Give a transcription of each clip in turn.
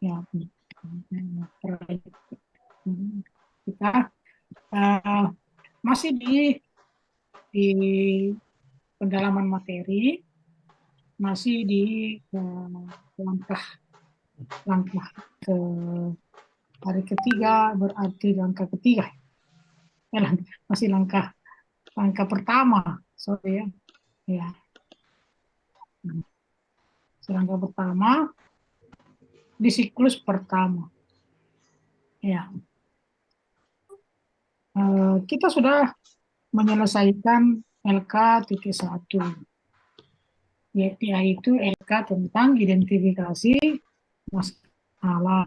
Ya, kita uh, masih di pendalaman materi, masih di langkah ke hari ketiga, berarti langkah ketiga, masih langkah pertama, sorry ya, ya, langkah pertama di siklus pertama, ya. Kita sudah menyelesaikan LK-1, yaitu LK tentang identifikasi masalah.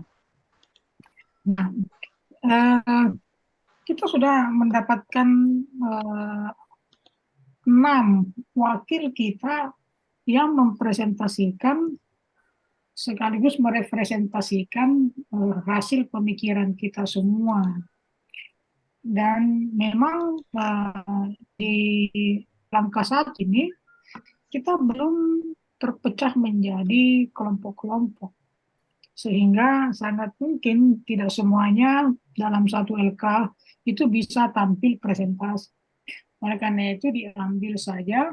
Nah, eh, kita sudah mendapatkan 6 wakil kita yang mempresentasikan sekaligus merepresentasikan hasil pemikiran kita semua. Dan memang di langkah saat ini kita belum terpecah menjadi kelompok-kelompok, sehingga sangat mungkin tidak semuanya dalam satu LK itu bisa tampil presentasi. Oleh karena itu diambil saja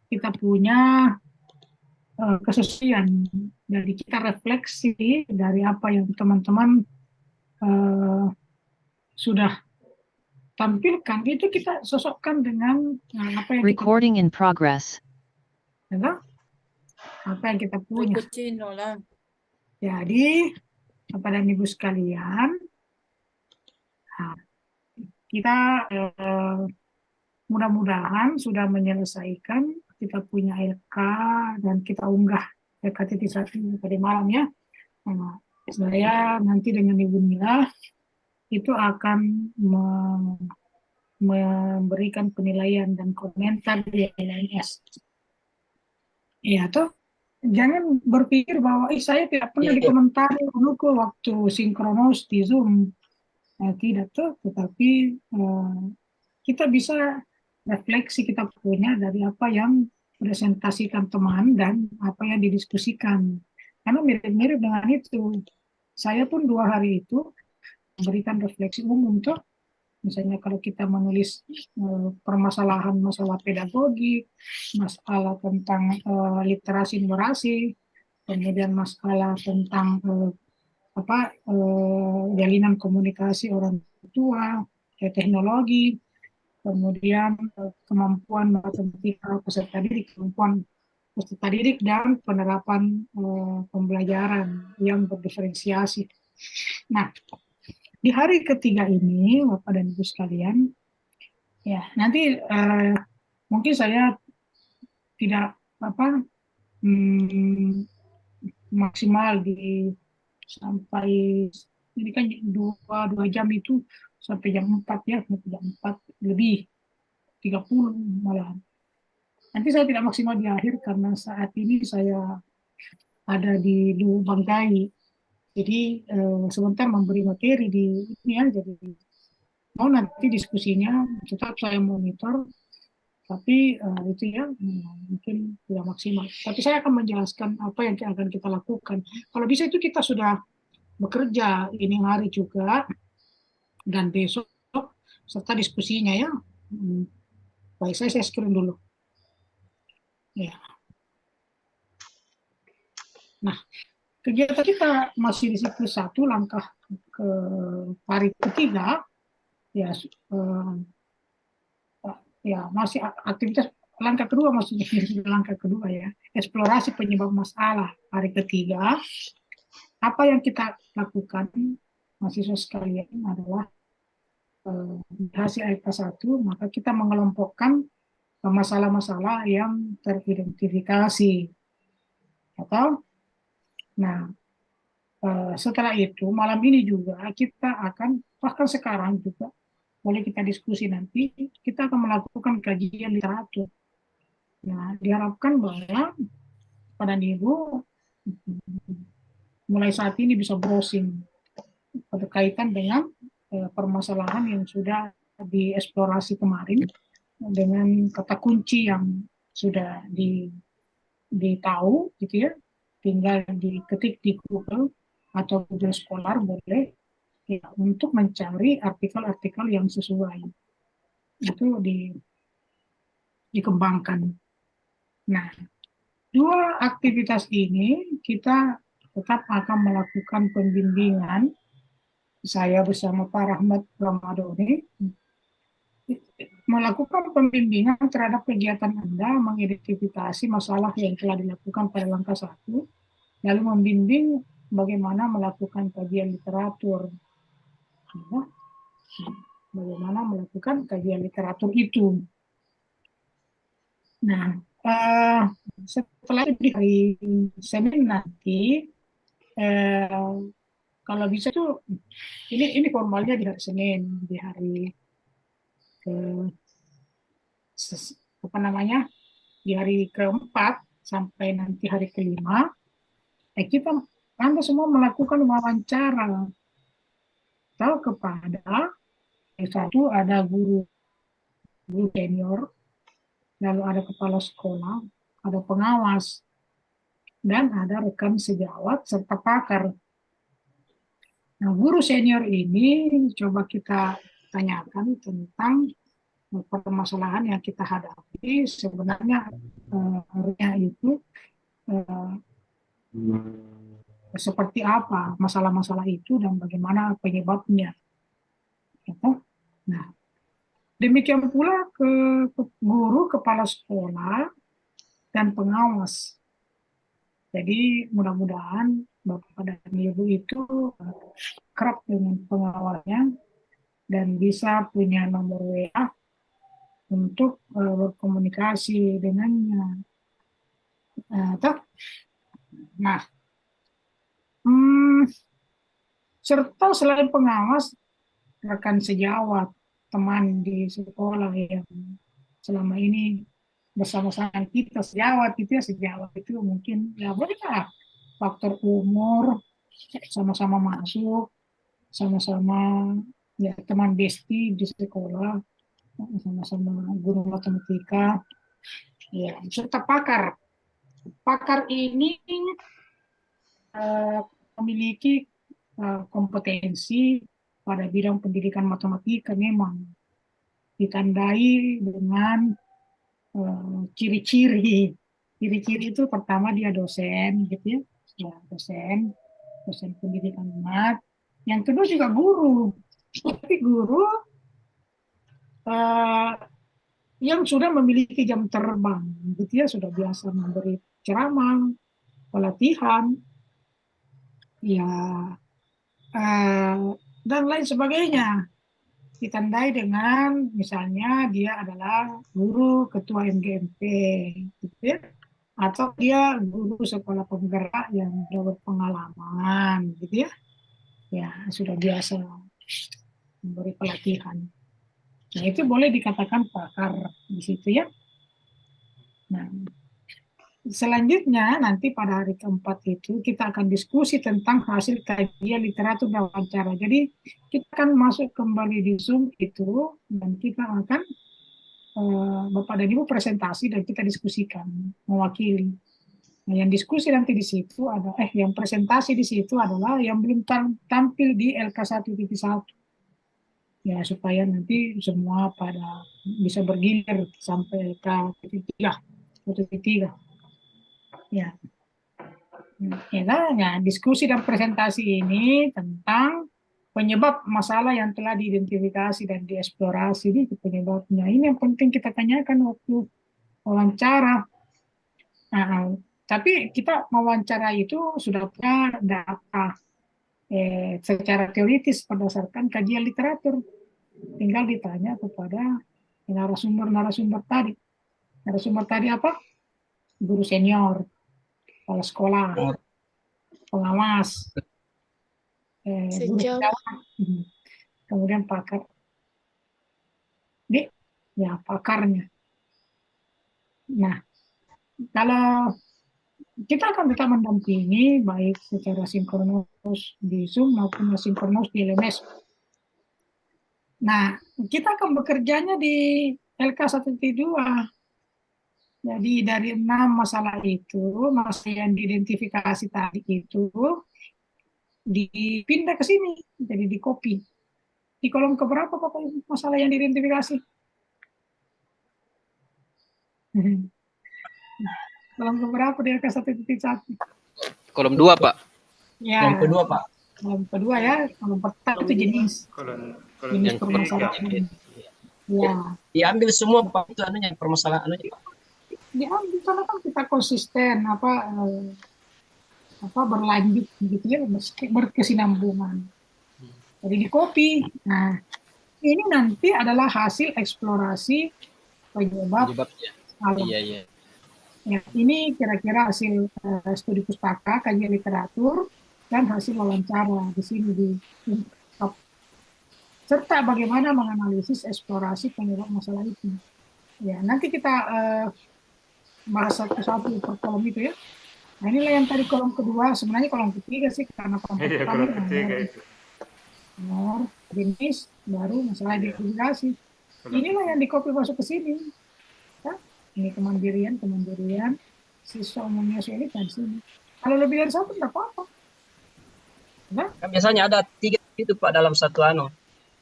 kita punya kesesuaian, jadi kita refleksi dari apa yang teman-teman sudah tampilkan, itu kita sosokkan dengan apa yang recording in progress. Apa yang kita punya. Jadi kepada ibu sekalian, kita mudah-mudahan sudah menyelesaikan, kita punya LK dan kita unggah LK-1 pada malam ya. Nah, saya nanti dengan Ibu Mila itu akan memberikan penilaian dan komentar di LNS. Ya, toh jangan berpikir bahwa saya tidak pernah dikomentari dulu waktu sinkronos di Zoom. Tidak tuh, tetapi kita bisa refleksi kita punya dari apa yang presentasikan teman dan apa yang didiskusikan. Karena mirip-mirip dengan itu. Saya pun 2 hari itu memberikan refleksi umum tuh. Misalnya kalau kita menulis permasalahan masalah pedagogi, masalah tentang literasi numerasi, kemudian masalah tentang jalinan komunikasi orang tua, teknologi, kemudian kemampuan matematika peserta didik, kemampuan peserta didik dan penerapan pembelajaran yang berdiferensiasi. Nah, di hari ketiga ini, Bapak dan Ibu sekalian, ya nanti mungkin saya tidak maksimal di sampai ini kan dua jam itu sampai jam 4 ya, sampai jam 4 lebih 30 malah. Nanti saya tidak maksimal di akhir karena saat ini saya ada di Banggai. Jadi sebentar memberi materi di ini ya, jadi mau nanti diskusinya tetap saya monitor, tapi itu ya mungkin tidak maksimal. Tapi saya akan menjelaskan apa yang akan kita lakukan. Kalau bisa itu kita sudah bekerja ini hari juga dan besok serta diskusinya ya. Baik, saya screen dulu. Ya. Nah, kegiatan kita masih di siklus 1, langkah ke hari ketiga, ya masih aktivitas langkah kedua, maksudnya langkah kedua ya, eksplorasi penyebab masalah hari ketiga. Apa yang kita lakukan mahasiswa sekalian adalah hasil LK1, maka kita mengelompokkan masalah-masalah yang teridentifikasi. Atau, nah setelah itu malam ini juga kita akan, bahkan sekarang juga boleh kita diskusi nanti, kita akan melakukan kajian literatur. Nah, diharapkan bahwa pada Ibu mulai saat ini bisa browsing berkaitan dengan permasalahan yang sudah dieksplorasi kemarin dengan kata kunci yang sudah ditahu gitu ya. tinggal diketik di Google atau Google Scholar boleh ya, untuk mencari artikel-artikel yang sesuai itu dikembangkan. Nah, dua aktivitas ini kita tetap akan melakukan pembimbingan. Saya bersama Pak Rahmat Ramadoni melakukan pembimbingan terhadap kegiatan Anda, mengidentifikasi masalah yang telah dilakukan pada langkah 1, lalu membimbing bagaimana melakukan kajian literatur. Ya, bagaimana melakukan kajian literatur itu. Nah, setelah di hari Senin nanti, eh, kalau bisa tuh ini formalnya di hari Senin, di hari ke apa namanya, di hari keempat sampai nanti hari kelima, kita Anda semua melakukan wawancara atau kepada satu ada guru senior, lalu ada kepala sekolah, ada pengawas, dan ada rekan sejawat serta pakar. Nah, guru senior ini coba kita tanyakan tentang permasalahan yang kita hadapi sebenarnya harusnya itu eh, seperti apa masalah-masalah itu dan bagaimana penyebabnya. Gitu. Nah, demikian pula ke guru, kepala sekolah, dan pengawas. Jadi mudah-mudahan Bapak dan Ibu itu kerap dengan pengawasnya dan bisa punya nomor WA untuk berkomunikasi dengannya. Nah, hmm, serta selain pengawas, rekan sejawat, teman di sekolah yang selama ini bersama-sama kita sejawat itu ya, sejawat itu mungkin ya bolehlah faktor umur, sama-sama masuk, sama-sama ya teman besti di sekolah, sama-sama guru matematika, ya serta pakar. Pakar ini uh, memiliki kompetensi pada bidang pendidikan matematika memang ditandai dengan ciri-ciri. Ciri-ciri itu pertama dia dosen, gitu ya, ya dosen pendidikan mat. Yang kedua juga guru, tapi guru uh, yang sudah memiliki jam terbang, gitu ya, sudah biasa memberi ceramah, pelatihan, ya dan lain sebagainya. Ditandai dengan misalnya dia adalah guru ketua MGMP, gitu ya. Atau dia guru sekolah penggerak yang sudah berpengalaman, gitu ya. Ya, sudah biasa memberi pelatihan. Nah, itu boleh dikatakan pakar di situ ya. Nah, selanjutnya nanti pada hari keempat itu kita akan diskusi tentang hasil kajian literatur dan wawancara. Jadi kita akan masuk kembali di Zoom itu dan kita akan Bapak dan Ibu presentasi dan kita diskusikan mewakili. Nah, yang diskusi nanti di situ ada yang presentasi di situ adalah yang belum tampil di LK1.1. Ya, supaya nanti semua pada bisa bergilir sampai LK3. Ya. Ya, nah, diskusi dan presentasi ini tentang penyebab masalah yang telah diidentifikasi dan dieksplorasi ini penyebabnya. Ini yang penting kita tanyakan waktu wawancara. Nah, tapi kita mewawancara itu sudah punya data secara teoritis berdasarkan kajian literatur. Tinggal ditanya kepada narasumber-narasumber tadi. Narasumber tadi apa? Guru senior, kepala sekolah, pengawas, guru Sejauh sejawat, kemudian pakar. Di, ya pakarnya. Nah, kalau kita akan tetap mendampingi baik secara sinkronus di Zoom maupun asinkronus di LMS. Nah, kita akan bekerjanya di LK1.2. Jadi dari 6 masalah itu, masalah yang diidentifikasi tadi itu dipindah ke sini, jadi di copy. Di kolom keberapa Bapak masalah yang diidentifikasi? Kolom keberapa di angka 1.1? Kolom 2, Pak. Ya, Yang kedua, Pak. kolom kedua ya, kolom pertama itu jenis Yang permasalahan. Ya, Diambil semua, Pak, itu anunya permasalahan anunya, Pak. diambil karena kan kita konsisten apa berlanjut gitu ya, berkesinambungan. Jadi di copy. Nah, ini nanti adalah hasil eksplorasi penyebab Penyebabnya. alam. Iya. Ya, ini kira-kira hasil studi pustaka, kajian literatur, dan hasil wawancara di sini di serta bagaimana menganalisis eksplorasi penyebab masalah itu. Ya, nanti kita bahas satu-satu per kolom itu ya. Nah, inilah yang tadi kolom kedua, sebenarnya kolom ketiga sih karena kolom pertama nomor, jenis, baru masalah identifikasi. Inilah yang di copy masuk ke sini. Ya. Ini kemandirian, siswa umumnya sulit dan sini. Kalau lebih dari satu tidak apa-apa. Ya. Kan biasanya ada 3 itu, Pak, dalam satu ada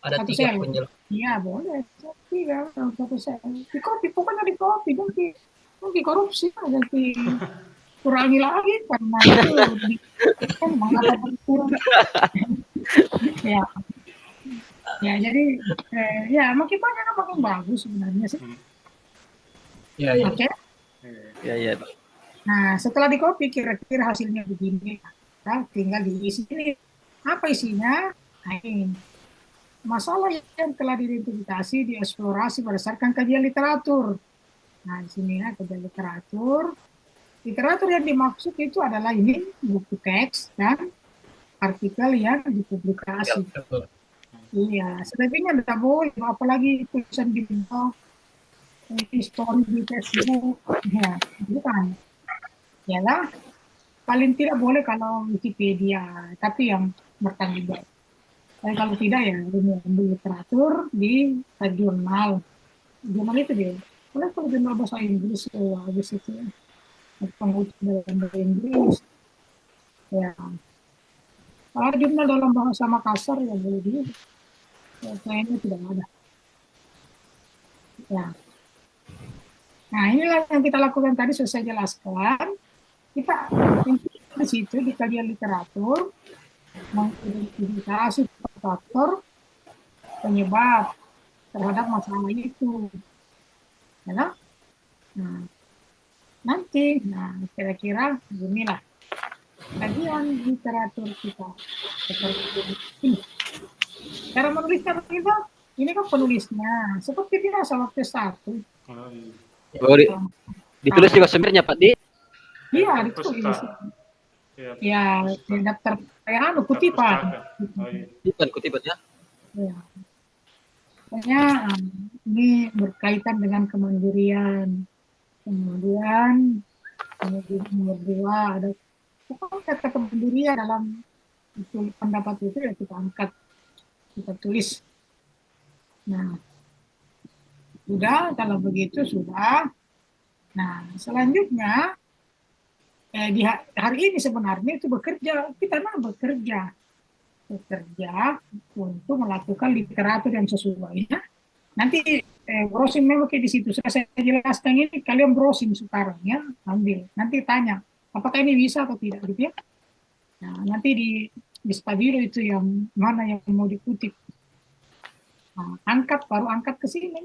Satu 3 sel. penjelasan. Iya boleh. Tiga dalam satu sel. Di copy, pokoknya di copy. Nanti korupsi, nanti kurangi lagi karena itu kan mengapa berkurang. Ya, ya jadi ya makin banyak makin bagus sebenarnya sih. Iya. Oke. Iya, Pak. Nah, setelah di copy kira-kira hasilnya begini. Nah, tinggal diisi ini. Apa isinya? Nah, ini. Masalah yang telah diidentifikasi, dieksplorasi berdasarkan kajian literatur. Nah, di sini ya kajian literatur. Literatur yang dimaksud itu adalah ini buku teks dan artikel yang dipublikasi. Iya, selebihnya tidak boleh, apalagi tulisan di blog, story di Facebook, ya, bukan. Ya lah, paling tidak boleh kalau Wikipedia, tapi yang bertanggung jawab. Tapi kalau tidak ya ini ambil literatur di jurnal. Jurnal itu dia. Boleh kalau jurnal bahasa Inggris, habis itu ya. Pengutip dalam bahasa Inggris. Ya, kalau jurnal dalam bahasa Makassar ya boleh juga. Ya, kayaknya tidak ada. Ya. Nah, inilah yang kita lakukan tadi sudah saya jelaskan. Kita di situ di kajian literatur mengidentifikasi faktor penyebab terhadap masalah itu. Ya, nah, nanti, kira-kira beginilah kajian literatur kita. Ini. Cara menulisnya kita, ini kan penulisnya seperti biasa waktu satu. Ditulis juga sebenarnya, Pak, di? Iya, ditulis. Ya, di daftar kayak kutipan. Kutipan ya. Ya. Pokoknya ini berkaitan dengan kemandirian. Kemudian nomor 2 ada kata kemandirian dalam itu, pendapat itu ya kita angkat, kita tulis. Nah, sudah kalau begitu sudah. Nah, selanjutnya di hari ini sebenarnya itu kita bekerja untuk melakukan literatur yang sesuai. Ya. Nanti browsing memang di situ sudah saya jelaskan ini, kalian browsing sekarang ya, ambil. Nanti tanya apakah ini bisa atau tidak gitu ya. Nah, nanti di Stabilo itu yang mana yang mau dikutip. Nah, baru angkat ke sini,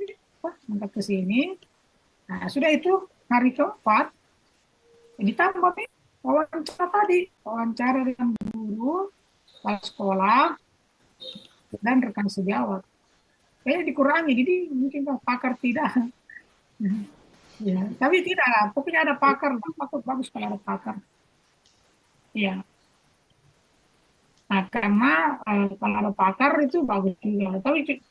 angkat ke sini. Nah, sudah itu hari keempat ditambah nih wawancara dengan guru, kepala sekolah, dan rekan sejawat. Dikurangi, jadi mungkin pakar tidak. Ya, tapi tidak lah, pokoknya ada pakar, bagus kalau ada pakar. Ya, nah karena kalau ada pakar itu bagus juga. Tapi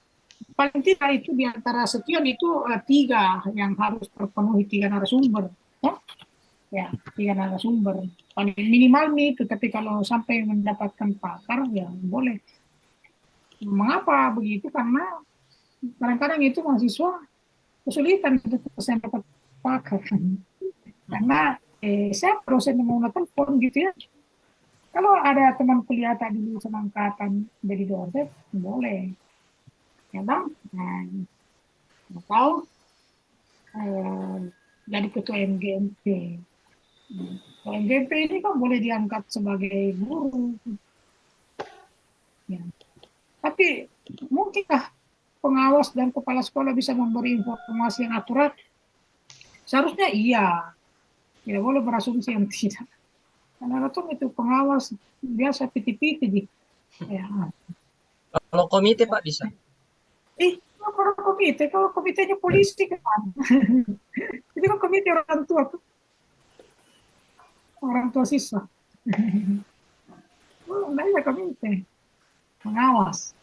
paling tidak itu di antara sekian itu 3 yang harus terpenuhi, 3 narasumber. Ya, 3 narasumber. Paling minimal nih itu, tapi kalau sampai mendapatkan pakar ya boleh. Mengapa begitu? Karena kadang-kadang itu mahasiswa kesulitan untuk dapat sepakat. Karena saya proses mau telepon gitu ya. Kalau ada teman kuliah tadi dulu semangkatan jadi dosen, boleh. Ya bang, nah, atau eh, jadi ketua MGMP. Kalau MGMP ini kan boleh diangkat sebagai guru. Ya. Tapi mungkinkah pengawas dan kepala sekolah bisa memberi informasi yang akurat? Seharusnya iya. Tidak boleh berasumsi yang tidak. Karena itu pengawas biasa piti-piti. Ya. Kalau komite Pak bisa. Kalau komite, kalau komitenya polisi kan. Itu kan komite orang tua siswa. Enggak ada komite, pengawas.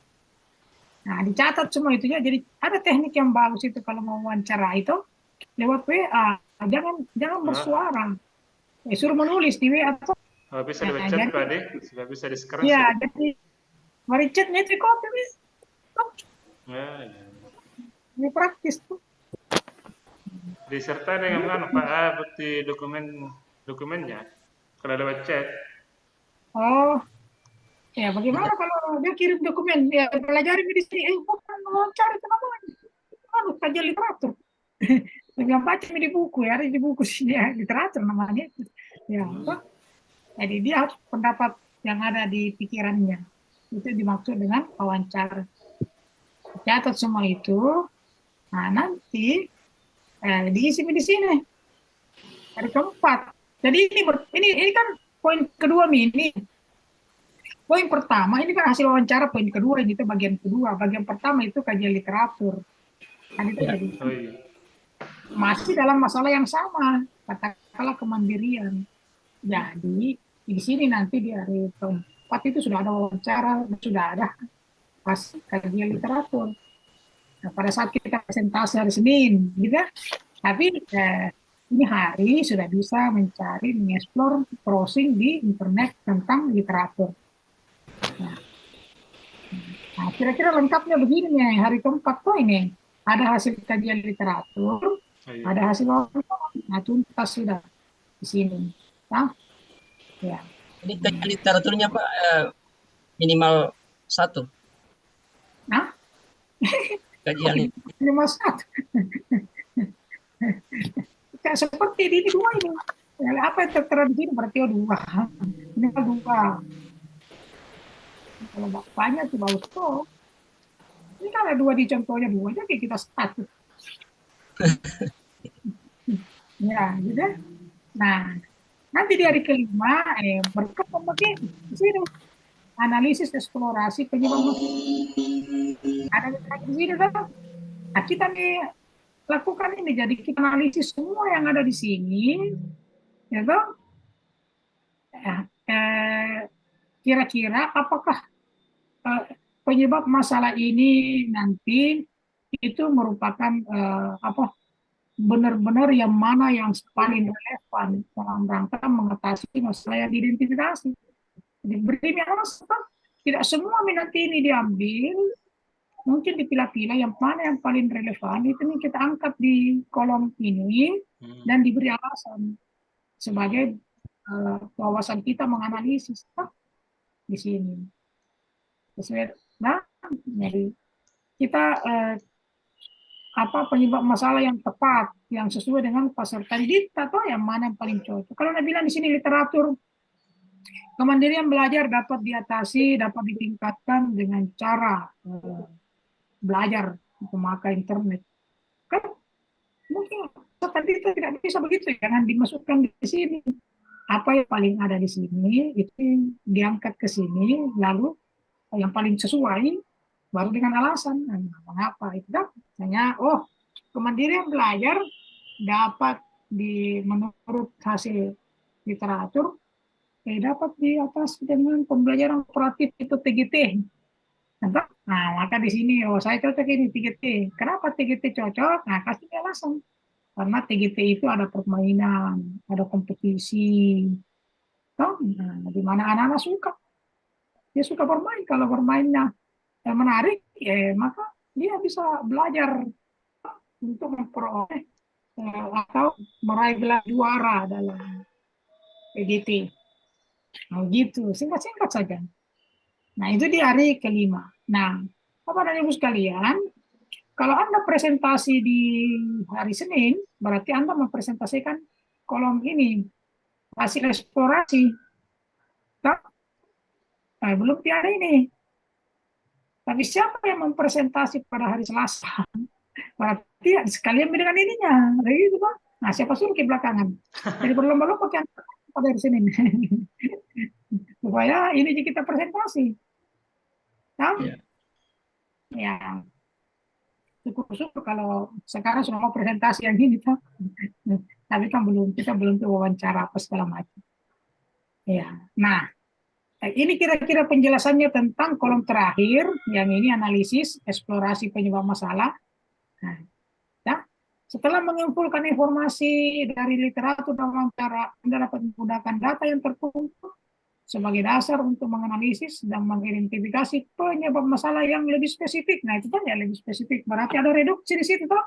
Nah, dicatat semua itu ya. Jadi ada teknik yang bagus itu kalau mau wawancara itu lewat WA. Jangan bersuara. Suruh menulis di WA tuh. Oh, bisa Nah, dibaca jadi Pak Ade, sudah bisa di screenshot. ya, jadi mari chatnya itu copy Ya, ya. ini praktis tuh. Disertai dengan Pak bukti dokumennya. Kalau lewat chat, Oh, ya bagaimana kalau dia kirim dokumen? Ya pelajari di sini. Bukan wawancara itu namanya. Kajian literatur. Yang baca di buku ya, ada di buku sini ya, literatur namanya. Ya, apa? Jadi dia harus pendapat yang ada di pikirannya. Itu dimaksud dengan wawancara. Catat semua itu. Nah, nanti diisi di sini. Hari keempat. Jadi ini kan poin kedua ini. Poin pertama ini kan hasil wawancara, poin kedua ini itu bagian kedua. Bagian pertama itu kajian literatur. Kan itu Ya. jadi oh iya. masih dalam masalah yang sama, katakanlah kemandirian. Jadi di sini nanti di hari keempat itu sudah ada wawancara, sudah ada hasil kajian literatur. Nah, pada saat kita presentasi hari Senin, gitu ya. Tapi ini hari sudah bisa mencari, mengeksplor, browsing di internet tentang literatur. Nah, kira-kira lengkapnya begini nih, hari keempat tuh ini ada hasil kajian literatur, Oh, iya. ada hasil wawancara, nah tuntas sudah di sini. Nah, ya. Ini kajian literaturnya Pak minimal 1 Nah, kajian. ini mas satu. Kayak seperti ini dua ini. Ya, apa yang tertera di sini berarti dua. Ini dua. Kalau banyak tuh bagus tuh. Ini kan ada dua di contohnya dua, jadi kita satu. Ya, gitu. Nah, nanti di hari kelima, berkembang begini. Di sini analisis eksplorasi penyebab ada di sini kan. Nah, kita nih lakukan ini, jadi kita analisis semua yang ada di sini, ya toh. Ya, kira-kira apakah eh, penyebab masalah ini nanti itu merupakan apa benar-benar yang mana yang paling relevan dalam rangka mengatasi masalah yang diidentifikasi. Jadi beri alasan, tidak semua minat ini diambil, mungkin dipilah-pilah yang mana yang paling relevan itu nih kita angkat di kolom ini dan diberi alasan sebagai wawasan kita menganalisis di sini. Nah, jadi kita apa penyebab masalah yang tepat, yang sesuai dengan peserta didik atau yang mana yang paling cocok. Kalau Anda bilang di sini literatur, kemandirian belajar dapat diatasi, dapat ditingkatkan dengan cara belajar memakai internet. Kan mungkin tadi itu tidak bisa begitu, jangan dimasukkan di sini. Apa yang paling ada di sini itu diangkat ke sini, lalu yang paling sesuai baru dengan alasan. Nah, mengapa itu kan? Misalnya, kemandirian belajar dapat menurut hasil literatur dapat di atas dengan pembelajaran kooperatif itu TGT. Nah, maka di sini saya cocok ini TGT. Kenapa TGT cocok? Nah, kasih alasan. Karena TGT itu ada permainan, ada kompetisi. Nah, di mana anak-anak suka. Dia suka bermain. Kalau bermainnya menarik, maka dia bisa belajar untuk memperoleh atau meraih gelar juara dalam PDT. Nah, gitu, singkat-singkat saja. Nah, itu di hari kelima. Nah, Bapak dan Ibu sekalian, kalau Anda presentasi di hari Senin, berarti Anda mempresentasikan kolom ini, hasil eksplorasi. Nah, belum di hari ini. Tapi siapa yang mempresentasi pada hari Selasa? Berarti ya, sekalian dengan ininya. Gitu, Pak. Nah, siapa suruh ke belakangan? Jadi berlomba-lomba kan pada hari Senin. Supaya ini kita presentasi. Nah, Ya. ya, syukur-syukur kalau sekarang sudah mau presentasi yang ini, Pak. Tapi kan kita belum wawancara apa segala macam. Ya, nah, ini kira-kira penjelasannya tentang kolom terakhir, yang ini analisis, eksplorasi penyebab masalah. Nah, ya, setelah mengumpulkan informasi dari literatur dan wawancara, Anda dapat menggunakan data yang terkumpul sebagai dasar untuk menganalisis dan mengidentifikasi penyebab masalah yang lebih spesifik. Nah, itu kan ya lebih spesifik. Berarti ada reduksi di situ, Pak.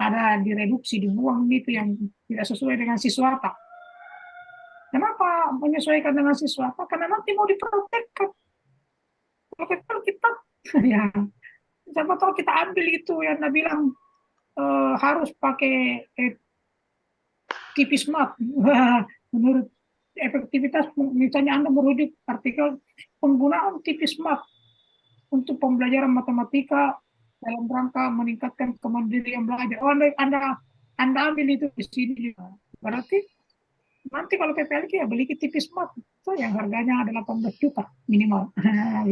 Ada direduksi, dibuang itu yang tidak sesuai dengan siswa, Pak. Kenapa menyesuaikan dengan siswa? Karena nanti mau dipraktekkan. Kalau kita, ya, siapa tahu kita ambil itu yang Anda bilang harus pakai TV Smart. Menurut efektivitas, misalnya Anda merujuk artikel penggunaan TV Smart untuk pembelajaran matematika dalam rangka meningkatkan kemandirian belajar. Oh, Anda ambil itu di sini juga. Berarti nanti kalau PPLK ya beli TV Smart itu yang harganya adalah 18 juta minimal. Nah,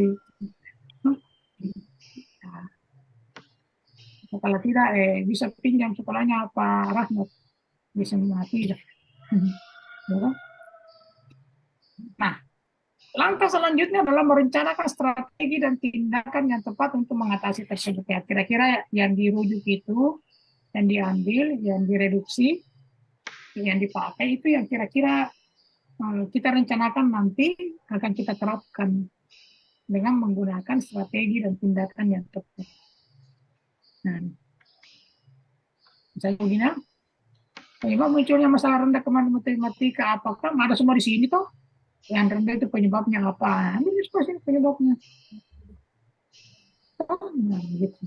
kalau tidak bisa pinjam sekolahnya apa Rahmat bisa mati. Nah, langkah selanjutnya adalah merencanakan strategi dan tindakan yang tepat untuk mengatasi tersebut. Ya, kira-kira yang dirujuk itu, yang diambil, yang direduksi, yang dipakai itu yang kira-kira kita rencanakan nanti akan kita terapkan dengan menggunakan strategi dan tindakan yang tepat. Nah, misalnya begini, penyebab munculnya masalah rendah kemampuan matematika apakah ada semua di sini toh? Yang rendah itu penyebabnya apa? Ini spesifik penyebabnya. Nah, gitu.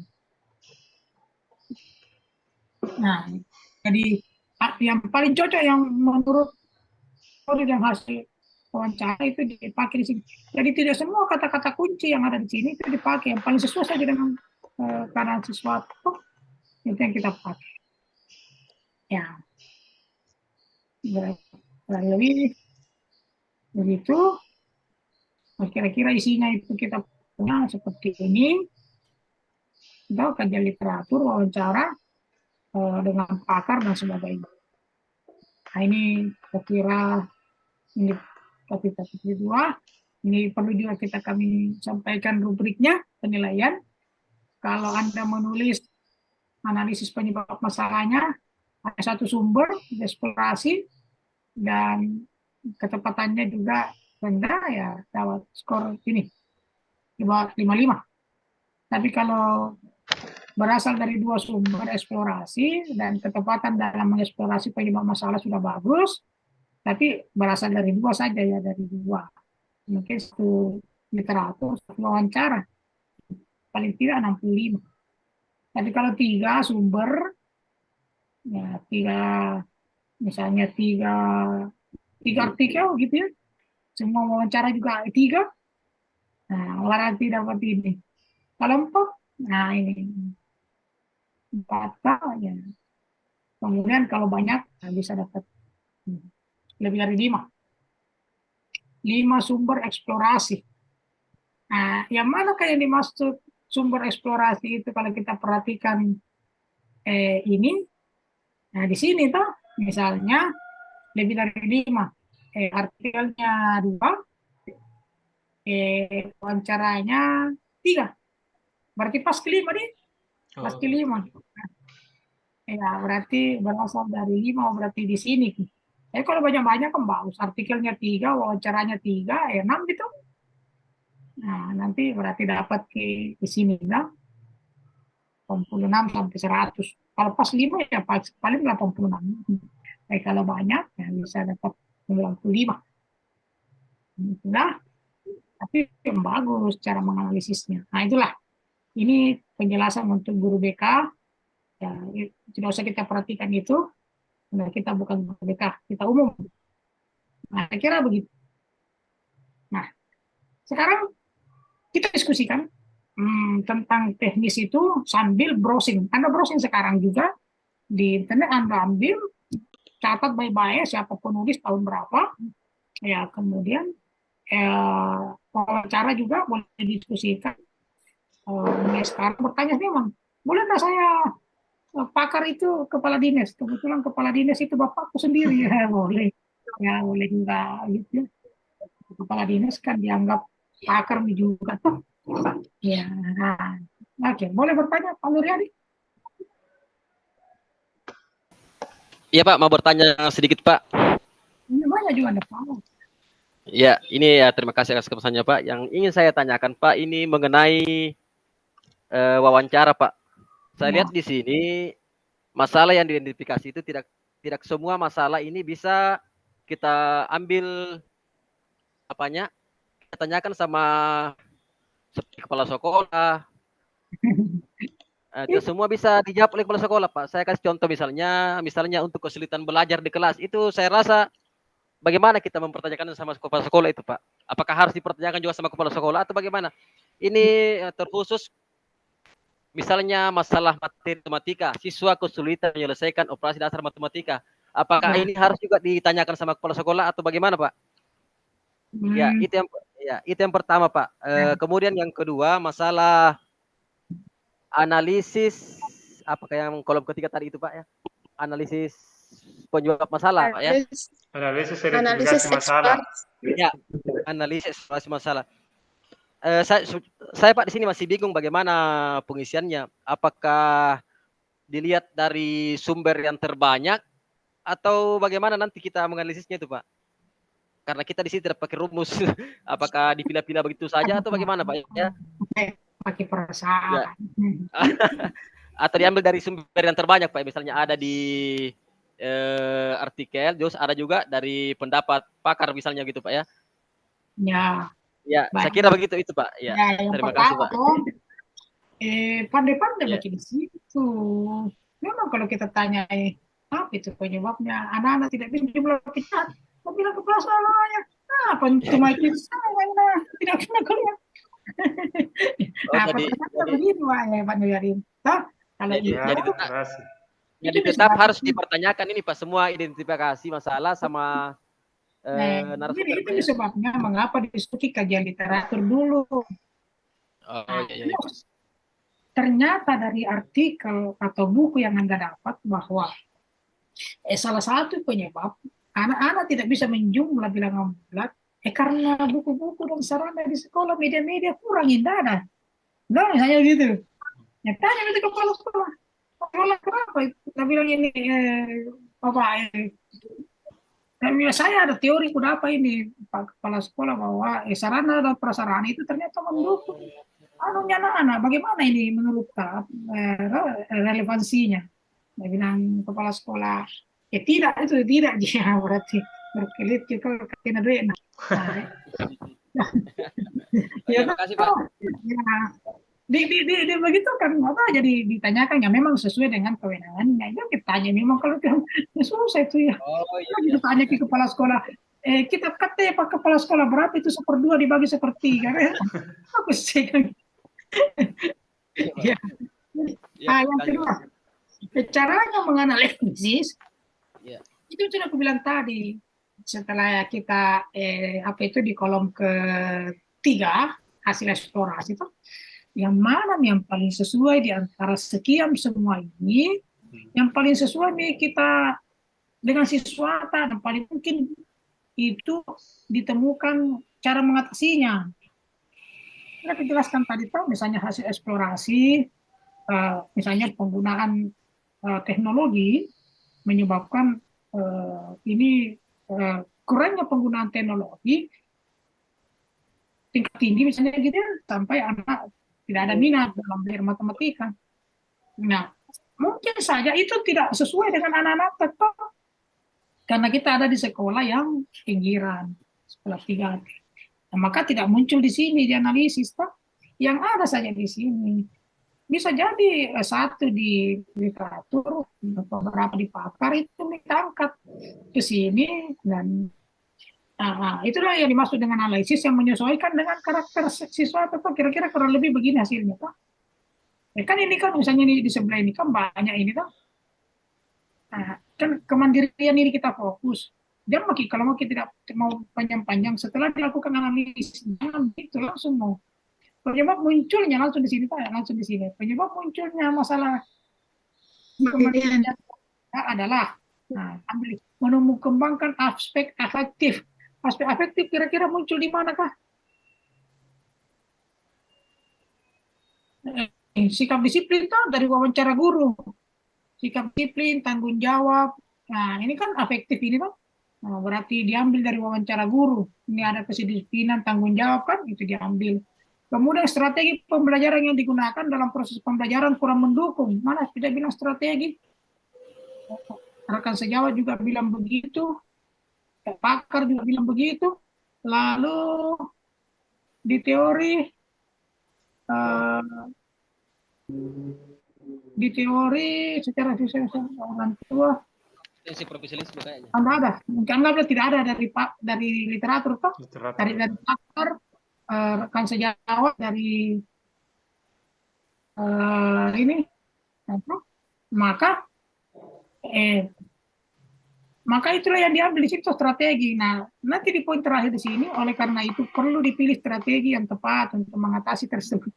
Nah, jadi yang paling cocok yang menurut yang hasil wawancara itu dipakai di sini. Jadi tidak semua kata-kata kunci yang ada di sini itu dipakai. Yang paling sesuai saja dengan keadaan sesuatu itu yang kita pakai. Ya, lebih begitu. Kira-kira isinya itu kita punya seperti ini. Kita kajian literatur, wawancara dengan pakar dan sebagainya. Nah, ini kira ini topik kedua. Ini perlu juga kami sampaikan rubriknya penilaian. Kalau Anda menulis analisis penyebab masalahnya, ada satu sumber, eksplorasi, dan ketepatannya juga rendah, ya dapat skor ini, 55. Tapi kalau berasal dari dua sumber eksplorasi dan ketepatan dalam mengeksplorasi penyebab masalah sudah bagus, tapi berasal dari dua saja ya, dari dua. Mungkin satu literatur, satu wawancara, paling tidak 65. Tapi kalau tiga sumber, ya misalnya tiga artikel gitu ya, semua wawancara juga tiga, nah berarti dapat ini. Kalau empat, nah ini empat ya. Kemudian kalau banyak, nah bisa dapat lebih dari lima. 5 sumber eksplorasi. Nah, yang mana yang dimaksud sumber eksplorasi itu kalau kita perhatikan ini, nah di sini toh, misalnya lebih dari 5, artikelnya 2, wawancaranya 3, berarti pas ke 5 deh, pas ke 5. Ya, berarti berasal dari 5, berarti di sini. Kalau banyak-banyak kan bagus, artikelnya 3, wawancaranya 3, 6 gitu. Nah, nanti berarti dapat di sini, 66 sampai 100. Kalau pas 5 ya paling 86. Kalau banyak ya bisa dapat 95. Itulah, tapi yang bagus cara menganalisisnya. Nah itulah, ini penjelasan untuk guru BK. Ya, tidak usah kita perhatikan itu. Nah, kita bukan guru BK, kita umum. Nah, saya kira begitu. Nah, sekarang kita diskusikan tentang teknis itu sambil browsing. Anda browsing sekarang juga di internet, Anda ambil, catat baik-baik siapa penulis tahun berapa, ya kemudian wawancara juga boleh diskusikan. Mulai sekarang bertanya memang, boleh nggak saya pakar itu kepala dinas? Kebetulan kepala dinas itu bapakku sendiri, ya boleh juga gitu. Kepala dinas kan dianggap pakar juga tuh. Ya, oke, boleh bertanya Pak Nuryadi? Iya Pak, mau bertanya sedikit Pak. Ini banyak juga ada Pak. Ya, ini ya terima kasih atas kepesannya Pak. Yang ingin saya tanyakan Pak, ini mengenai wawancara Pak. Saya lihat di sini masalah yang diidentifikasi itu tidak semua masalah ini bisa kita ambil apanya, kita tanyakan sama kepala sekolah. Itu semua bisa dijawab oleh kepala sekolah Pak. Saya kasih contoh misalnya untuk kesulitan belajar di kelas itu saya rasa bagaimana kita mempertanyakan sama kepala sekolah itu Pak? Apakah harus dipertanyakan juga sama kepala sekolah atau bagaimana? Ini terkhusus misalnya masalah materi matematika, siswa kesulitan menyelesaikan operasi dasar matematika. Apakah ini harus juga ditanyakan sama kepala sekolah atau bagaimana Pak? Ya, itu yang pertama Pak. Kemudian yang kedua masalah analisis apakah yang kolom ketiga tadi itu Pak ya? Analisis penyebab masalah Pak ya? Analisis identifikasi masalah. Ya, analisis masalah. Saya Pak di sini masih bingung bagaimana pengisiannya. Apakah dilihat dari sumber yang terbanyak atau bagaimana nanti kita menganalisisnya itu Pak? Karena kita di sini tidak pakai rumus. Apakah dipilah-pilah begitu saja atau bagaimana Pak ya? Pakai perasaan. Ya. Atau diambil dari sumber yang terbanyak Pak. Misalnya ada di artikel, terus ada juga dari pendapat pakar misalnya gitu Pak ya. Ya. Ya, saya kira begitu itu Pak. Ya, yang terima pertama, kasih Pak. Pandai-pandai baca di situ. Memang kalau kita tanya apa itu penyebabnya, anak-anak tidak bisa jumlah pecat, mau bilang ke salahnya. Apa cuma itu saya tidak pernah kuliah. Nah, pertanyaannya begitu Pak Nuryadin. Kalau jadi tetap harus dipertanyakan ini Pak, semua identifikasi masalah sama narasumber. Itu sebabnya mengapa diskusi kajian literatur dulu. Ternyata dari artikel atau buku yang Anda dapat bahwa salah satu penyebab anak-anak tidak bisa menjumlah bilangan bulat karena buku-buku dan sarana di sekolah, media-media kurang indah. Nah, hanya gitu. Ya, tanya itu kepala sekolah. Kepala kenapa? Kita bilang ini, saya ada teori kuda apa ini Pak Kepala Sekolah bahwa sarana dan prasarana itu ternyata mendukung anak-anak. Bagaimana ini menurut relevansinya? Dia bilang Kepala Sekolah, ya tidak, itu tidak dia berarti berkelit kita kena duit. Terima kasih Pak. Ya, begitu kan apa jadi ditanyakan ya memang sesuai dengan kewenangannya. Ya kita tanya memang kalau susah itu ya. Kita tanya ke kepala sekolah, kita kata Pak Kepala Sekolah berapa itu 1/2 dibagi 1/3 kan? Aku sih kan. Ya. Yang kedua, caranya menganalisis itu sudah aku bilang tadi setelah kita di kolom ketiga hasil eksplorasi itu yang mana yang paling sesuai di antara sekian semua ini, yang paling sesuai nih kita dengan siswa dan paling mungkin itu ditemukan cara mengatasinya. Kita jelaskan tadi tuh misalnya hasil eksplorasi, misalnya penggunaan teknologi menyebabkan kurangnya penggunaan teknologi tingkat tinggi misalnya gitu sampai anak tidak ada minat dalam belajar matematika. Nah, mungkin saja itu tidak sesuai dengan anak-anak tetap, karena kita ada di sekolah yang pinggiran, sekolah 3. Nah, maka tidak muncul di sini di analisis, toh. Yang ada saja di sini. Bisa jadi satu di literatur, beberapa di pakar itu ditangkap ke sini, dan itulah yang dimaksud dengan analisis yang menyesuaikan dengan karakter siswa, atau kira-kira kurang lebih begini hasilnya, toh. Ya kan ini kan misalnya di sebelah ini kan banyak ini, toh. Nah, kan kemandirian ini kita fokus. Dia kalau mau kita tidak mau panjang-panjang, setelah dilakukan analisis, jangan itu langsung mau penyebab munculnya langsung di sini, Pak, langsung di sini. Penyebab munculnya masalah kemandirian adalah ambil kembangkan aspek afektif. Aspek afektif kira-kira muncul di manakah? Sikap disiplin tuh dari wawancara guru. Sikap disiplin, tanggung jawab. Nah, ini kan afektif ini, Pak. Nah, berarti diambil dari wawancara guru. Ini ada kedisiplinan, tanggung jawab kan, itu diambil. Kemudian strategi pembelajaran yang digunakan dalam proses pembelajaran kurang mendukung. Mana tidak bilang strategi? Rekan sejawat juga bilang begitu. Pakar juga bilang begitu. Lalu di teori secara orang tua profesionalisme kayaknya. ada, anggaplah tidak ada dari literatur, toh. Dari pakar, rekan sejawat dari ini, maka itulah yang diambil di situ strategi. Nah, nanti di poin terakhir di sini, oleh karena itu perlu dipilih strategi yang tepat untuk mengatasi tersebut.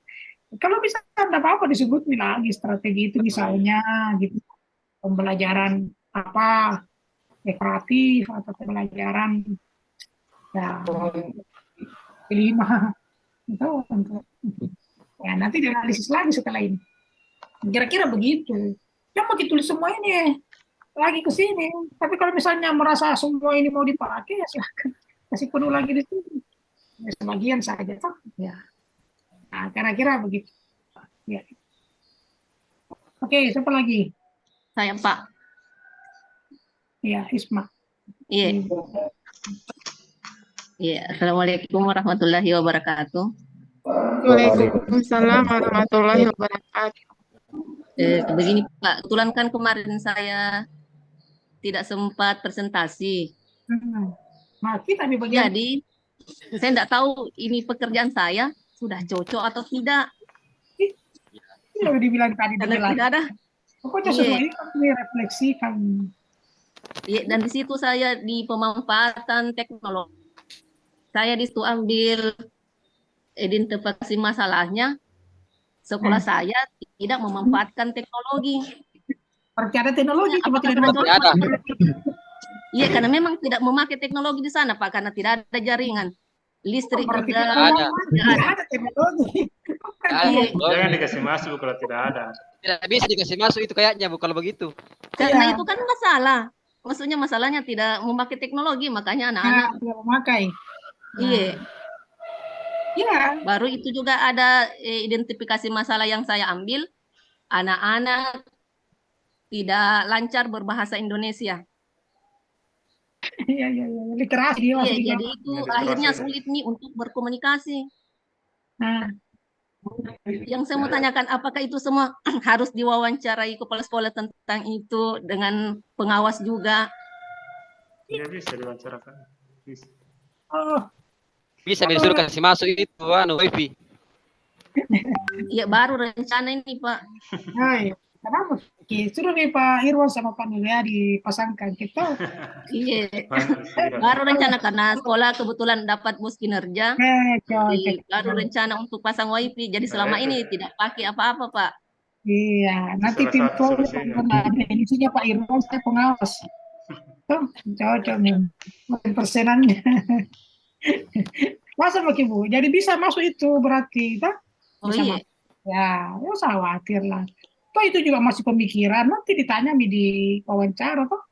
Kalau bisa tidak apa-apa disebut lagi strategi itu, misalnya gitu, pembelajaran apa, rekreatif atau pembelajaran ya 5 itu untuk ya nanti dianalisis lagi setelah ini. Kira-kira begitu. Yang mau tulis semua ini lagi ke sini. Tapi kalau misalnya merasa semua ini mau dipakai, ya silahkan kasih penuh lagi di sini. Ya, sebagian saja, toh. Ya. Nah, kira-kira begitu. Ya. Oke, siapa lagi? Saya, Pak. Ya, Isma. Iya. Iya. Assalamualaikum warahmatullahi wabarakatuh. Waalaikumsalam warahmatullahi wabarakatuh. Begini, Pak. Kebetulan kan kemarin saya tidak sempat presentasi. Nah, kita di bagian Jadi, saya tidak tahu ini pekerjaan saya sudah cocok atau tidak. ini udah dibilang tadi Karena jelas. tidak ada. Pokoknya semua ini kami refleksikan. Iya, dan di situ saya di pemanfaatan teknologi. Saya di situ ambil identifikasi masalahnya. Sekolah saya tidak memanfaatkan teknologi. Berarti ada teknologi, cuma tidak Apakah ada. Iya, karena memang tidak memakai teknologi di sana, Pak, karena tidak ada jaringan listrik. Berarti Tidak tidak ada teknologi. Jangan dikasih masuk kalau tidak ada. Tidak bisa dikasih masuk itu kayaknya, Bu, kalau begitu. Karena itu kan masalah. Maksudnya masalahnya tidak memakai teknologi, makanya anak-anak tidak memakai. iya. Iya. Baru itu juga ada identifikasi masalah yang saya ambil. Anak-anak tidak lancar berbahasa Indonesia. Iya. Literasi dia. Iya, jadi itu akhirnya sulit nih untuk berkomunikasi. Nah, Yang saya mau tanyakan, apakah itu semua harus diwawancarai kepala sekolah tentang itu dengan pengawas juga? Iya bisa diwawancarakan. Bisa. Bisa disuruh kasih masuk itu, wifi. Iya, baru rencana ini, Pak. iya. Kenapa? Suruh nih Pak Irwan sama Pak Nulia dipasangkan kita. Iya, baru rencana karena sekolah kebetulan dapat bus kinerja. Baru rencana untuk pasang wifi. Jadi selama ini tidak pakai apa-apa, Pak. Iya, nanti tim isinya Pak Irwan, saya pengawas. Tuh, cocok nih. Persenannya. Masa Pak Ibu? Jadi bisa masuk itu berarti, tak? Oh iya. Ya, nggak usah khawatir lah. Toh itu juga masih pemikiran, nanti ditanya di wawancara, toh.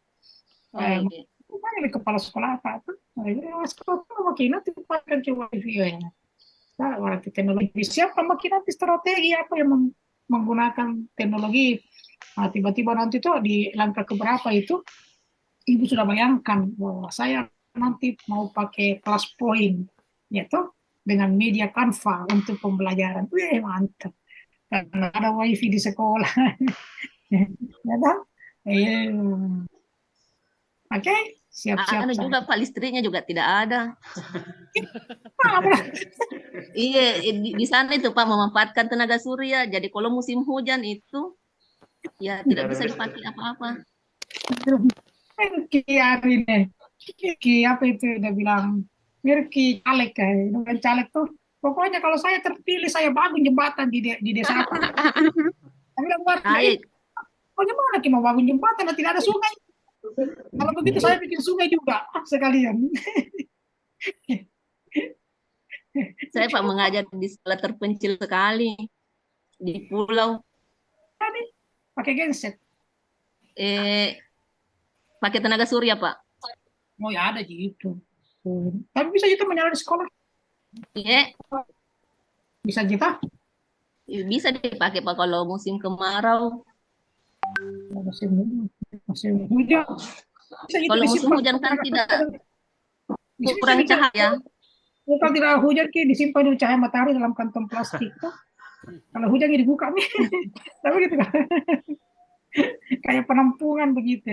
iya. Tanya di kepala sekolah apa tuh? Sekolah makin nanti pakai coba review ya. Nah, berarti teknologi siapa makin nanti strategi apa yang menggunakan teknologi Nah, tiba-tiba nanti tuh di langkah keberapa itu ibu sudah bayangkan bahwa saya nanti mau pakai kelas poin, yaitu dengan media Canva untuk pembelajaran. Wih, mantap. Karena ada wifi di sekolah. Ya kan? Eh, Oke, siap-siap Anu saya. juga Pak, listriknya juga tidak ada. Apa? Iya, di sana itu Pak memanfaatkan tenaga surya. Jadi kalau musim hujan itu ya tidak bisa dipakai apa-apa. Ki hari ini, Ki apa itu udah bilang, Mirki caleg kayak, dengan caleg tuh. Pokoknya kalau saya terpilih, saya bangun jembatan di desa apa. Saya bilang, buat, Baik. bagaimana Ki mau bangun jembatan dan tidak ada sungai? Kalau begitu saya bikin sungai juga sekalian. Saya Pak mengajar di sekolah terpencil sekali di pulau. Tadi pakai genset. Pakai tenaga surya Pak. Oh ya ada gitu. Tapi bisa itu menyala di sekolah. Iya, Bisa kita. bisa dipakai Pak kalau musim kemarau. Musim hujan. Bisa itu Kalau musim disimpan. hujan kan tidak Bisa kurang cahaya. Kalau tidak hujan Ki disimpan di cahaya matahari dalam kantong plastik. Kalau hujan ya dibuka nih. Tapi gitu kan. Kayak penampungan begitu.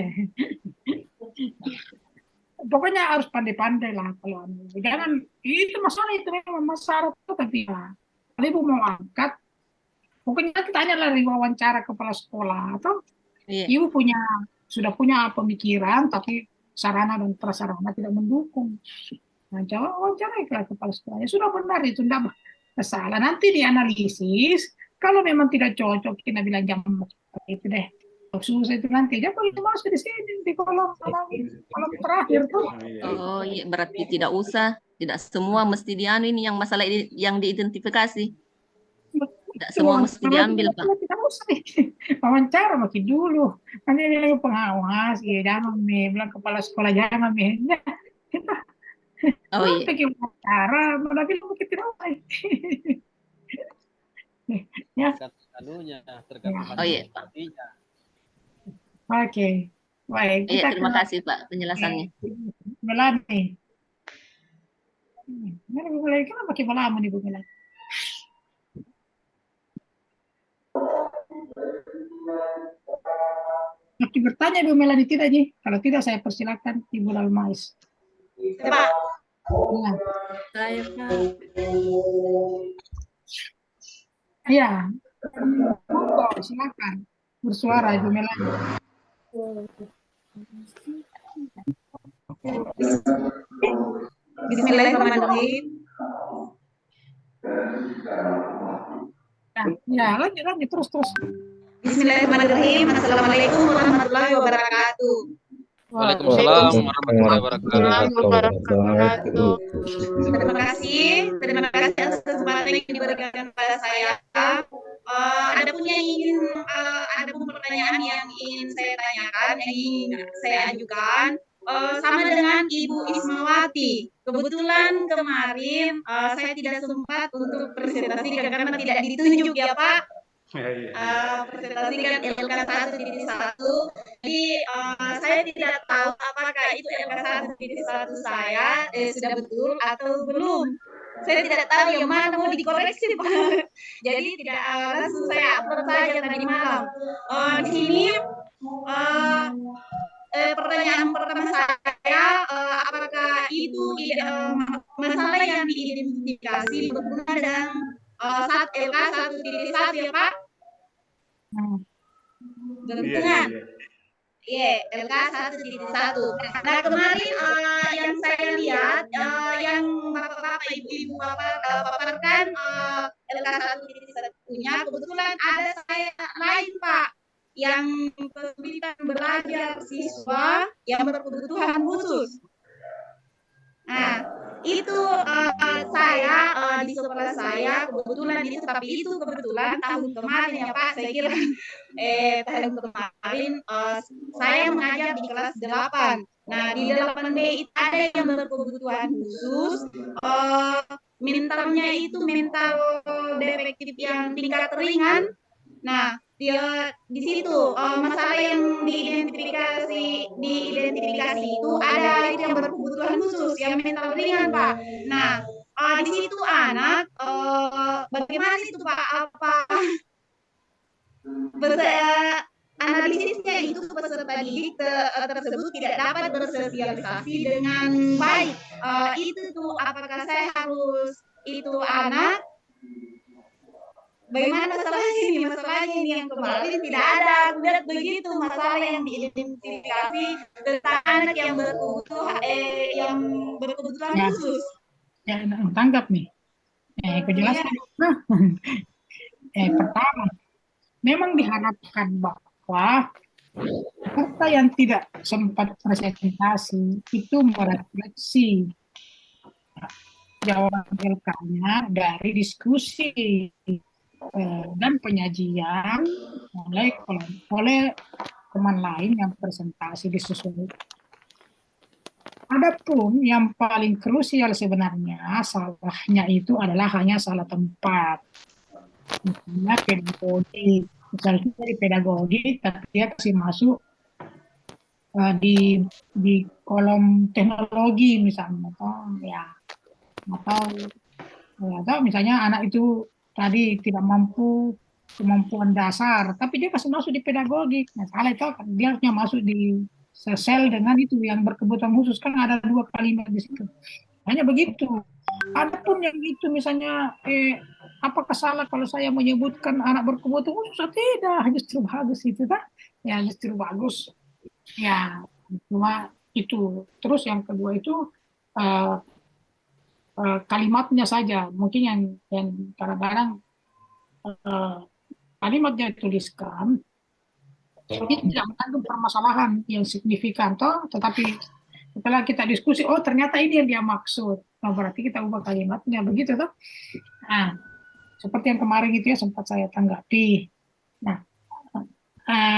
Pokoknya harus pandai-pandai lah kalau jangan itu masalah itu memang masalah tapi ya kalau ibu mau angkat pokoknya kita tanya lah di wawancara kepala sekolah atau Iya. ibu sudah punya pemikiran tapi sarana dan prasarana tidak mendukung. Nah, jawab wawancara ke kepala sekolah ya sudah benar itu tidak masalah nanti dianalisis kalau memang tidak cocok kita bilang jangan itu deh susah itu nanti dia boleh masuk di sini di kolom terakhir tuh. Oh iya, berarti tidak usah, tidak semua mesti dianu ini yang masalah ini yang diidentifikasi. Tidak semua mesti diambil Pak. Tidak usah nih. Wawancara makin dulu. Nanti bilang pengawas, ya jangan bilang kepala sekolah jangan ya. Oh iya. Pakai wawancara, malah bilang kita tidak usah. Ya. Tergantung Oh iya. Oke, baik. Iya, terima kasih Pak penjelasannya. Melani. Mana Bu Melani? Kenapa pakai lama nih Bu Melani? Maki bertanya Bu Melani tidak Ji? Kalau tidak saya persilakan Ibu Dalmais. Pak. Ya. Saya Pak. Ya. Silakan bersuara Ibu Melani. Bismillahirrahmanirrahim. Ya, lanjut terus. Bismillahirrahmanirrahim. Assalamualaikum warahmatullahi wabarakatuh. Waalaikumsalam warahmatullahi wabarakatuh. Terima kasih atas kesempatan yang diberikan kepada saya. Ada pertanyaan yang ingin saya tanyakan, yang ingin saya ajukan, sama dengan Ibu Ismawati. Kebetulan kemarin saya tidak sempat untuk presentasi karena tidak ditunjuk ya Pak. Presentasikan LK1.1. Jadi saya tidak tahu apakah itu LK1.1 saya sudah betul atau belum. Saya tidak tahu yang mana mau dikoreksi Pak. Jadi tidak langsung saya upload saja tadi malam. Di sini pertanyaan pertama saya, apakah itu masalah yang diidentifikasi berhubungan dengan saat LK1.1 ya Pak? Tentunya. Iya, LK1.1. Nah kemarin yang saya lihat, yang bapak-bapak, ibu-ibu paparkan LK1.1-nya, kebetulan ada saya lain Pak, yang pendidikan belajar siswa yang berkebutuhan khusus. Nah, itu saya di sekolah saya kebetulan itu, tapi itu kebetulan tahun kemarin ya Pak, saya kira tahun kemarin saya mengajar di kelas 8. Nah, di 8B itu ada yang berkebutuhan khusus, mentalnya itu mental defektif yang tingkat ringan. Nah, di situ masalah yang diidentifikasi itu ada itu yang berkebutuhan khusus, yang mental ringan, Pak. Nah, di situ anak bagaimana itu Pak, apa analisisnya itu peserta didik tersebut tidak dapat bersosialisasi dengan baik. Itu tuh apakah saya harus itu anak bagaimana masalahnya ini yang kemarin tidak ada. Aku lihat begitu masalah yang diidentifikasi tentang anak yang berkebutuhan Ya. khusus. Ya, tanggap nih. Kejelasan. Pertama, memang diharapkan bahwa peserta yang tidak sempat presentasi itu merefleksi jawaban LK-nya dari diskusi dan penyajian oleh teman lain yang presentasi disusun. Adapun yang paling krusial sebenarnya salahnya itu adalah hanya salah tempat. Misalnya pedagogi, misalnya dari pedagogi, tapi dia kasih masuk di kolom teknologi misalnya, atau misalnya anak itu tadi tidak mampu kemampuan dasar, tapi dia kasih masuk di pedagogi. Nah, salah itu kan dia harusnya masuk di sel dengan itu yang berkebutuhan khusus, kan ada 2 kalimat di situ. Hanya begitu. Adapun yang itu misalnya apakah salah kalau saya menyebutkan anak berkebutuhan khusus? Tidak, justru bagus itu kan? Ya justru bagus. Ya cuma itu. Terus yang kedua itu kalimatnya saja. Mungkin yang kadang-kadang kalimatnya dituliskan ini tidak mengandung permasalahan yang signifikan, tetapi setelah kita diskusi, oh ternyata ini yang dia maksud. Nah, berarti kita ubah kalimatnya, begitu toh. Nah, seperti yang kemarin itu ya sempat saya tanggapi. Nah,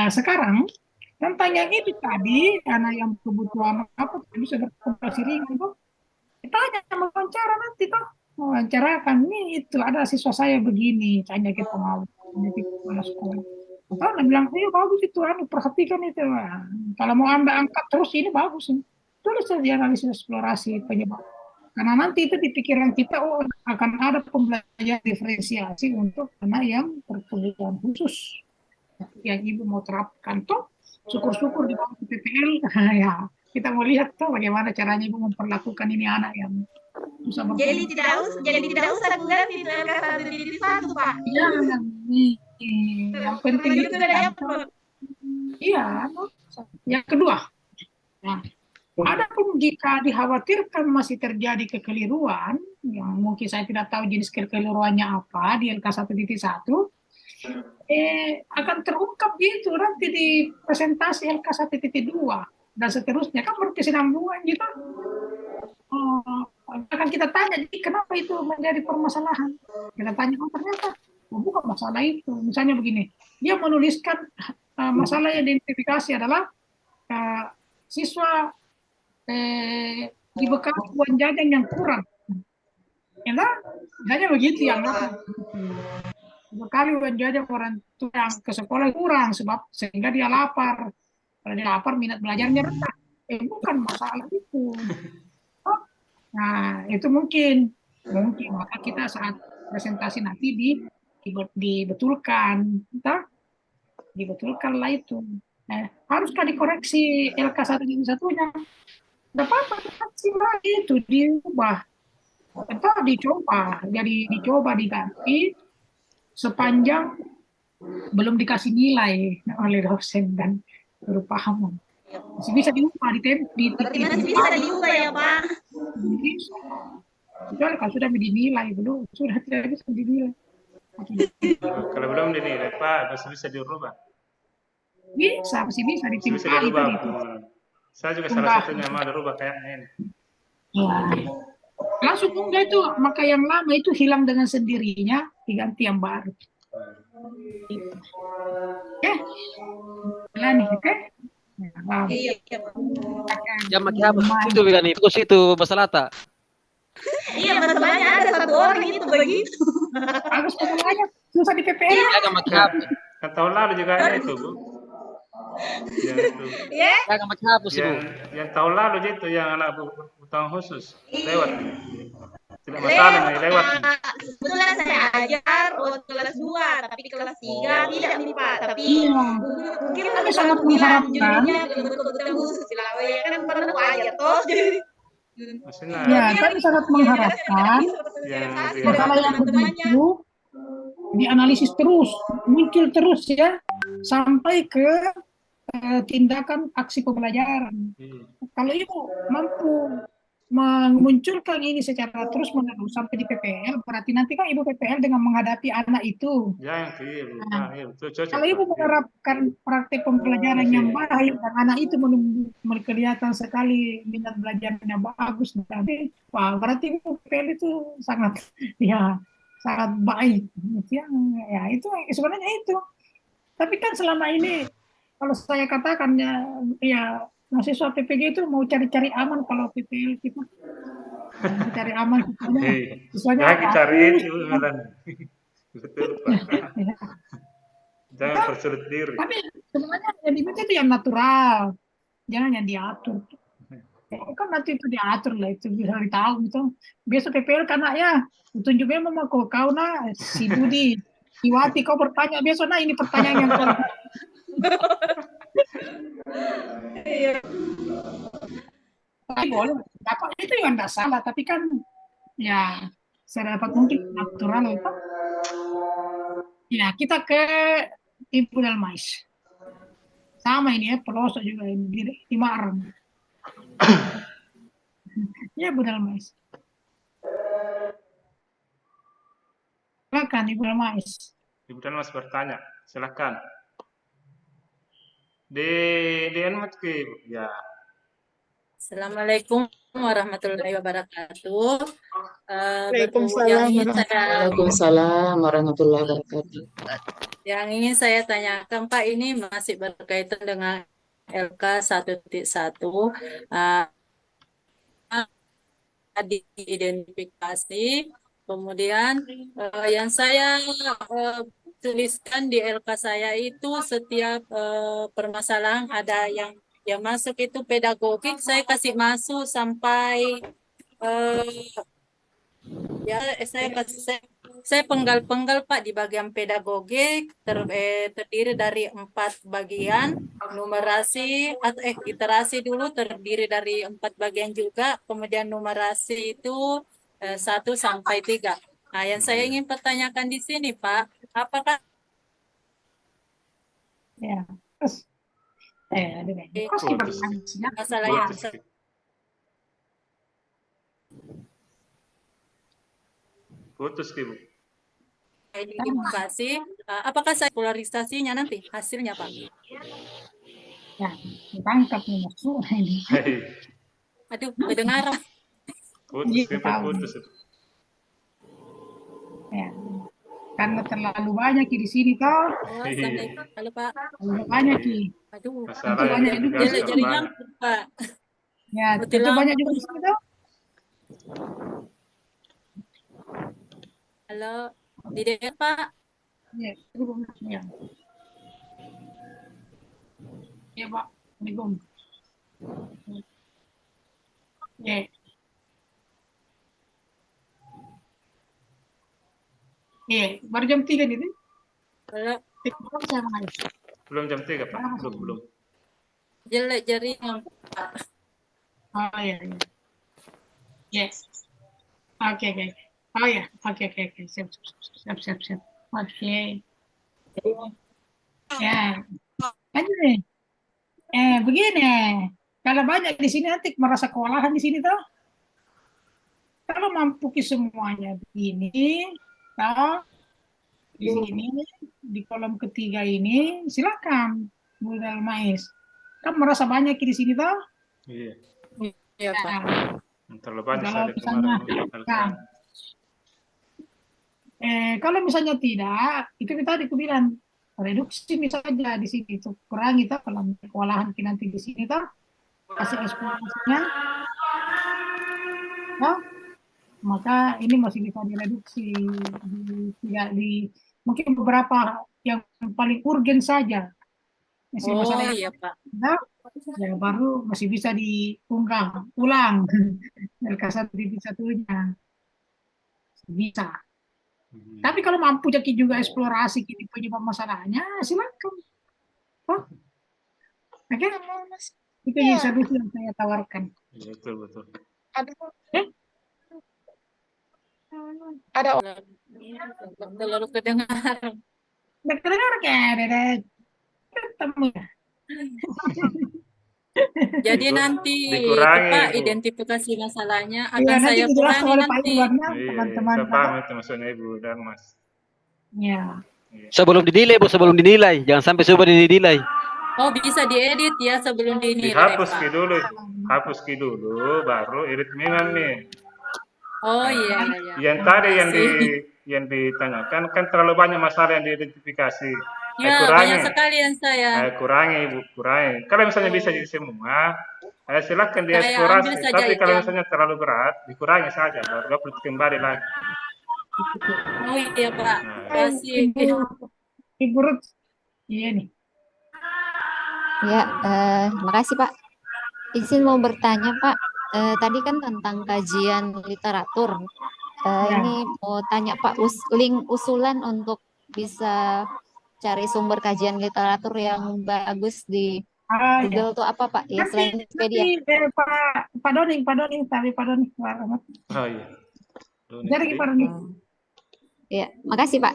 sekarang tentang yang itu tadi, anak yang kebutuhan apa bisa berkomunikasi ringan tuh, kita hanya wawancara nanti toh, wawancarakan nih itu ada siswa saya begini, tanya ke pengawas, tanya ke kepala sekolah. Atau anda bilang, iya bagus itu, perhatikan itu. Nah, kalau mau anda angkat terus ini bagus. Tulis saja analisis eksplorasi penyebab. Karena nanti itu di pikiran kita, oh akan ada pembelajaran diferensiasi untuk anak yang berkebutuhan khusus. Yang ibu mau terapkan toh, syukur-syukur di bawah PPL, ya kita mau lihat tuh bagaimana caranya ibu memperlakukan ini anak yang bisa Jadi tidak usah ganti itu LK1 jadi 1, Pak. Iya, yang penting itu iya. Yang kedua, nah, adapun jika dikhawatirkan masih terjadi kekeliruan, yang mungkin saya tidak tahu jenis kekeliruannya apa di LK1.1, akan terungkap gitu nanti di presentasi LK1.2 dan seterusnya, kan berkesinambungan gitu. Akan kita tanya, jadi kenapa itu menjadi permasalahan? Kita tanya, oh ternyata bukan masalah itu. Misalnya begini, dia menuliskan masalah yang diidentifikasi adalah siswa dibekali uang jajan yang kurang. Ya, misalnya begitu yang dibekali uang jajan orang tua yang ke sekolah kurang sehingga dia lapar. Kalau dia lapar minat belajarnya rendah. Bukan masalah itu. Nah, itu mungkin maka kita saat presentasi nanti dibetulkan, dibetulkanlah itu. Haruskah dikoreksi LK1.1-nya? Tidak apa-apa, itu diubah atau dicoba diganti sepanjang belum dikasih nilai oleh dosen dan guru paham. Masih bisa diubah masih bisa diubah ya Pak. Kalau sudah dinilai belum, sudah tidak bisa dinilai. Kalau belum dinilai Pak, masih bisa dirubah. Masih bisa Bisa dirubah. Saya juga salah satunya mau dirubah kayaknya ini. Langsung unggah itu, maka yang lama itu hilang dengan sendirinya, diganti yang baru. Oke, oke. Iya. Jam itu kan itu situ masalah tak? Iya, masalahnya ada satu orang itu begitu. Bagus masalahnya susah di PPL. Iya, Kan tahun lalu juga ada itu, Bu. Yang itu. Ya, Jangan macam hapus Ibu. Yang tahun lalu itu yang anak berkebutuhan khusus lewat. Tidak masalah nih lewat. Sebetulnya saya ajar waktu kelas 2, tapi di kelas 3 tidak nih Pak. Tapi Iya. mungkin Kami Bapak sangat bilang mengharapkan. judulnya berkebutuhan khusus. Bilang, oh ya kan pernah aku ajar toh. Maksudnya Ya, kami sangat mengharapkan yang masalah yang begitu dianalisis terus, muncul terus ya, sampai ke tindakan aksi pembelajaran. Kalau Ibu mampu memunculkan ini secara terus menerus sampai di PPL, berarti nanti kan Ibu PPL dengan menghadapi anak itu. yang itu, Nah, itu cocok. kalau Ibu menerapkan praktek pembelajaran yang baik dan anak itu kelihatan sekali minat belajarnya bagus, nanti wah berarti Ibu PPL itu sangat ya sangat baik. Ya itu sebenarnya itu. Tapi kan selama ini kalau saya katakan ya mahasiswa PPG itu mau cari-cari aman kalau PPL kita cari aman siswanya Lagi cari itu Melani. Betul Pak. ya. Jangan persulit diri. Tapi sebenarnya yang diminta itu yang natural, jangan yang diatur. Kan nanti itu diatur lah, itu bisa ditahu gitu. Besok PPL karena ya tunjuknya memang kau nah si Budi Iwati kau bertanya besok nah ini pertanyaan yang kau tapi boleh dapat itu yang tidak salah, tapi kan ya sedapat mungkin natural itu. Ya kita ke Ibu Dalmais. Sama ini ya, pelosok juga ini di Marem. Ya Bu Dalmais. Silakan Ibu Dalmais. Ibu Dalmais bertanya, silakan. Di Enmat ke ya. Assalamualaikum warahmatullahi wabarakatuh. Waalaikumsalam warahmatullahi wabarakatuh. Yang ingin saya tanyakan Pak, ini masih berkaitan dengan LK 1.1. Diidentifikasi, kemudian yang saya tuliskan di LK saya itu setiap permasalahan ada yang masuk itu pedagogik, saya kasih masuk sampai saya penggal-penggal Pak di bagian pedagogik terdiri dari 4 bagian, numerasi atau literasi dulu terdiri dari 4 bagian juga, kemudian numerasi itu 1 sampai 3. Nah, yang saya ingin pertanyakan di sini Pak, apakah Ya, terus masalah yang Putus Ibu. Edukasi, apakah saya polarisasinya nanti hasilnya Pak? Ya, ditangkap nih masuk ini. Aduh, kedengaran. Putus. Ya, karena terlalu banyak di sini toh. Halo Pak. Terlalu banyak ki. Aduh, Masalahnya juga jadi nyangkut Pak. Ya, itu banyak juga di sini toh. Halo, di daerah Pak. Ya, itu ya. Ya Pak, Assalamualaikum. Ya. Iya, baru jam 3 nih. Halo. Belum jam 3 Pak, belum. Jelek jaringan Pak. Oh iya. Yes. Oke. Oh ya, oke. Siap. Oke. Ya. Lanjut nih. Begini. Kalau banyak di sini nanti merasa kewalahan di sini toh. Kalau mampu semuanya begini, toh di sini di kolom ketiga ini silakan Bu Dalmais. Kan merasa banyak di sini toh? Iya. Iya Pak. Terlalu banyak Kalau misalnya, kalau misalnya tidak, itu kita bilang reduksi misalnya di sini itu kurangi toh kalau kewalahan nanti di sini toh kasih eksplorasinya, nah, maka ini masih bisa direduksi tidak mungkin beberapa yang paling urgen saja. Masih Oh masalah yang iya Pak. ada, ya baru masih bisa diunggah ulang. LK1 titik satunya bisa. Tapi kalau mampu jadi juga eksplorasi ini penyebab masalahnya, silakan. Oh, oke, itu solusi yang saya tawarkan. Iya, betul betul. Ada Terlalu kedengaran. Dengar kayak ketemu ya. Jadi nanti itu Dikurangi, Pak Bu. identifikasi masalahnya Iya, akan nanti saya dijelaskan kurangi oleh Pak nanti. Irwan ya, Iya, teman-teman. saya paham itu maksudnya Ibu dan Mas. Ya. Sebelum dinilai, Bu, sebelum dinilai. Jangan sampai coba dinilai. Oh bisa diedit ya sebelum dinilai Dihapus Pak. hapus dulu, baru edit memang nih. Oh iya iya. Yang tadi yang ditanyakan kan terlalu banyak masalah yang diidentifikasi. Ya banyak sekali yang saya. Kurangi, Bu, kurangi. Kalau misalnya bisa jadi semua, silakan Saya dieksplorasi. ambil saja Tapi kalau yang. misalnya terlalu berat, dikurangi saja, baru dapat kembali lagi. Oh iya Pak. Kasih. Ibu Ruth, iya nih. Ya, terima kasih Pak. Izin mau bertanya Pak, tadi kan tentang kajian literatur. Ini mau tanya Pak, link usulan untuk bisa cari sumber kajian literatur yang bagus di Google itu apa Pak? Ya selain Wikipedia. Pak Doni, tapi Pak Doni. Oh iya. Jadi Pak Doni. Ya, makasih Pak.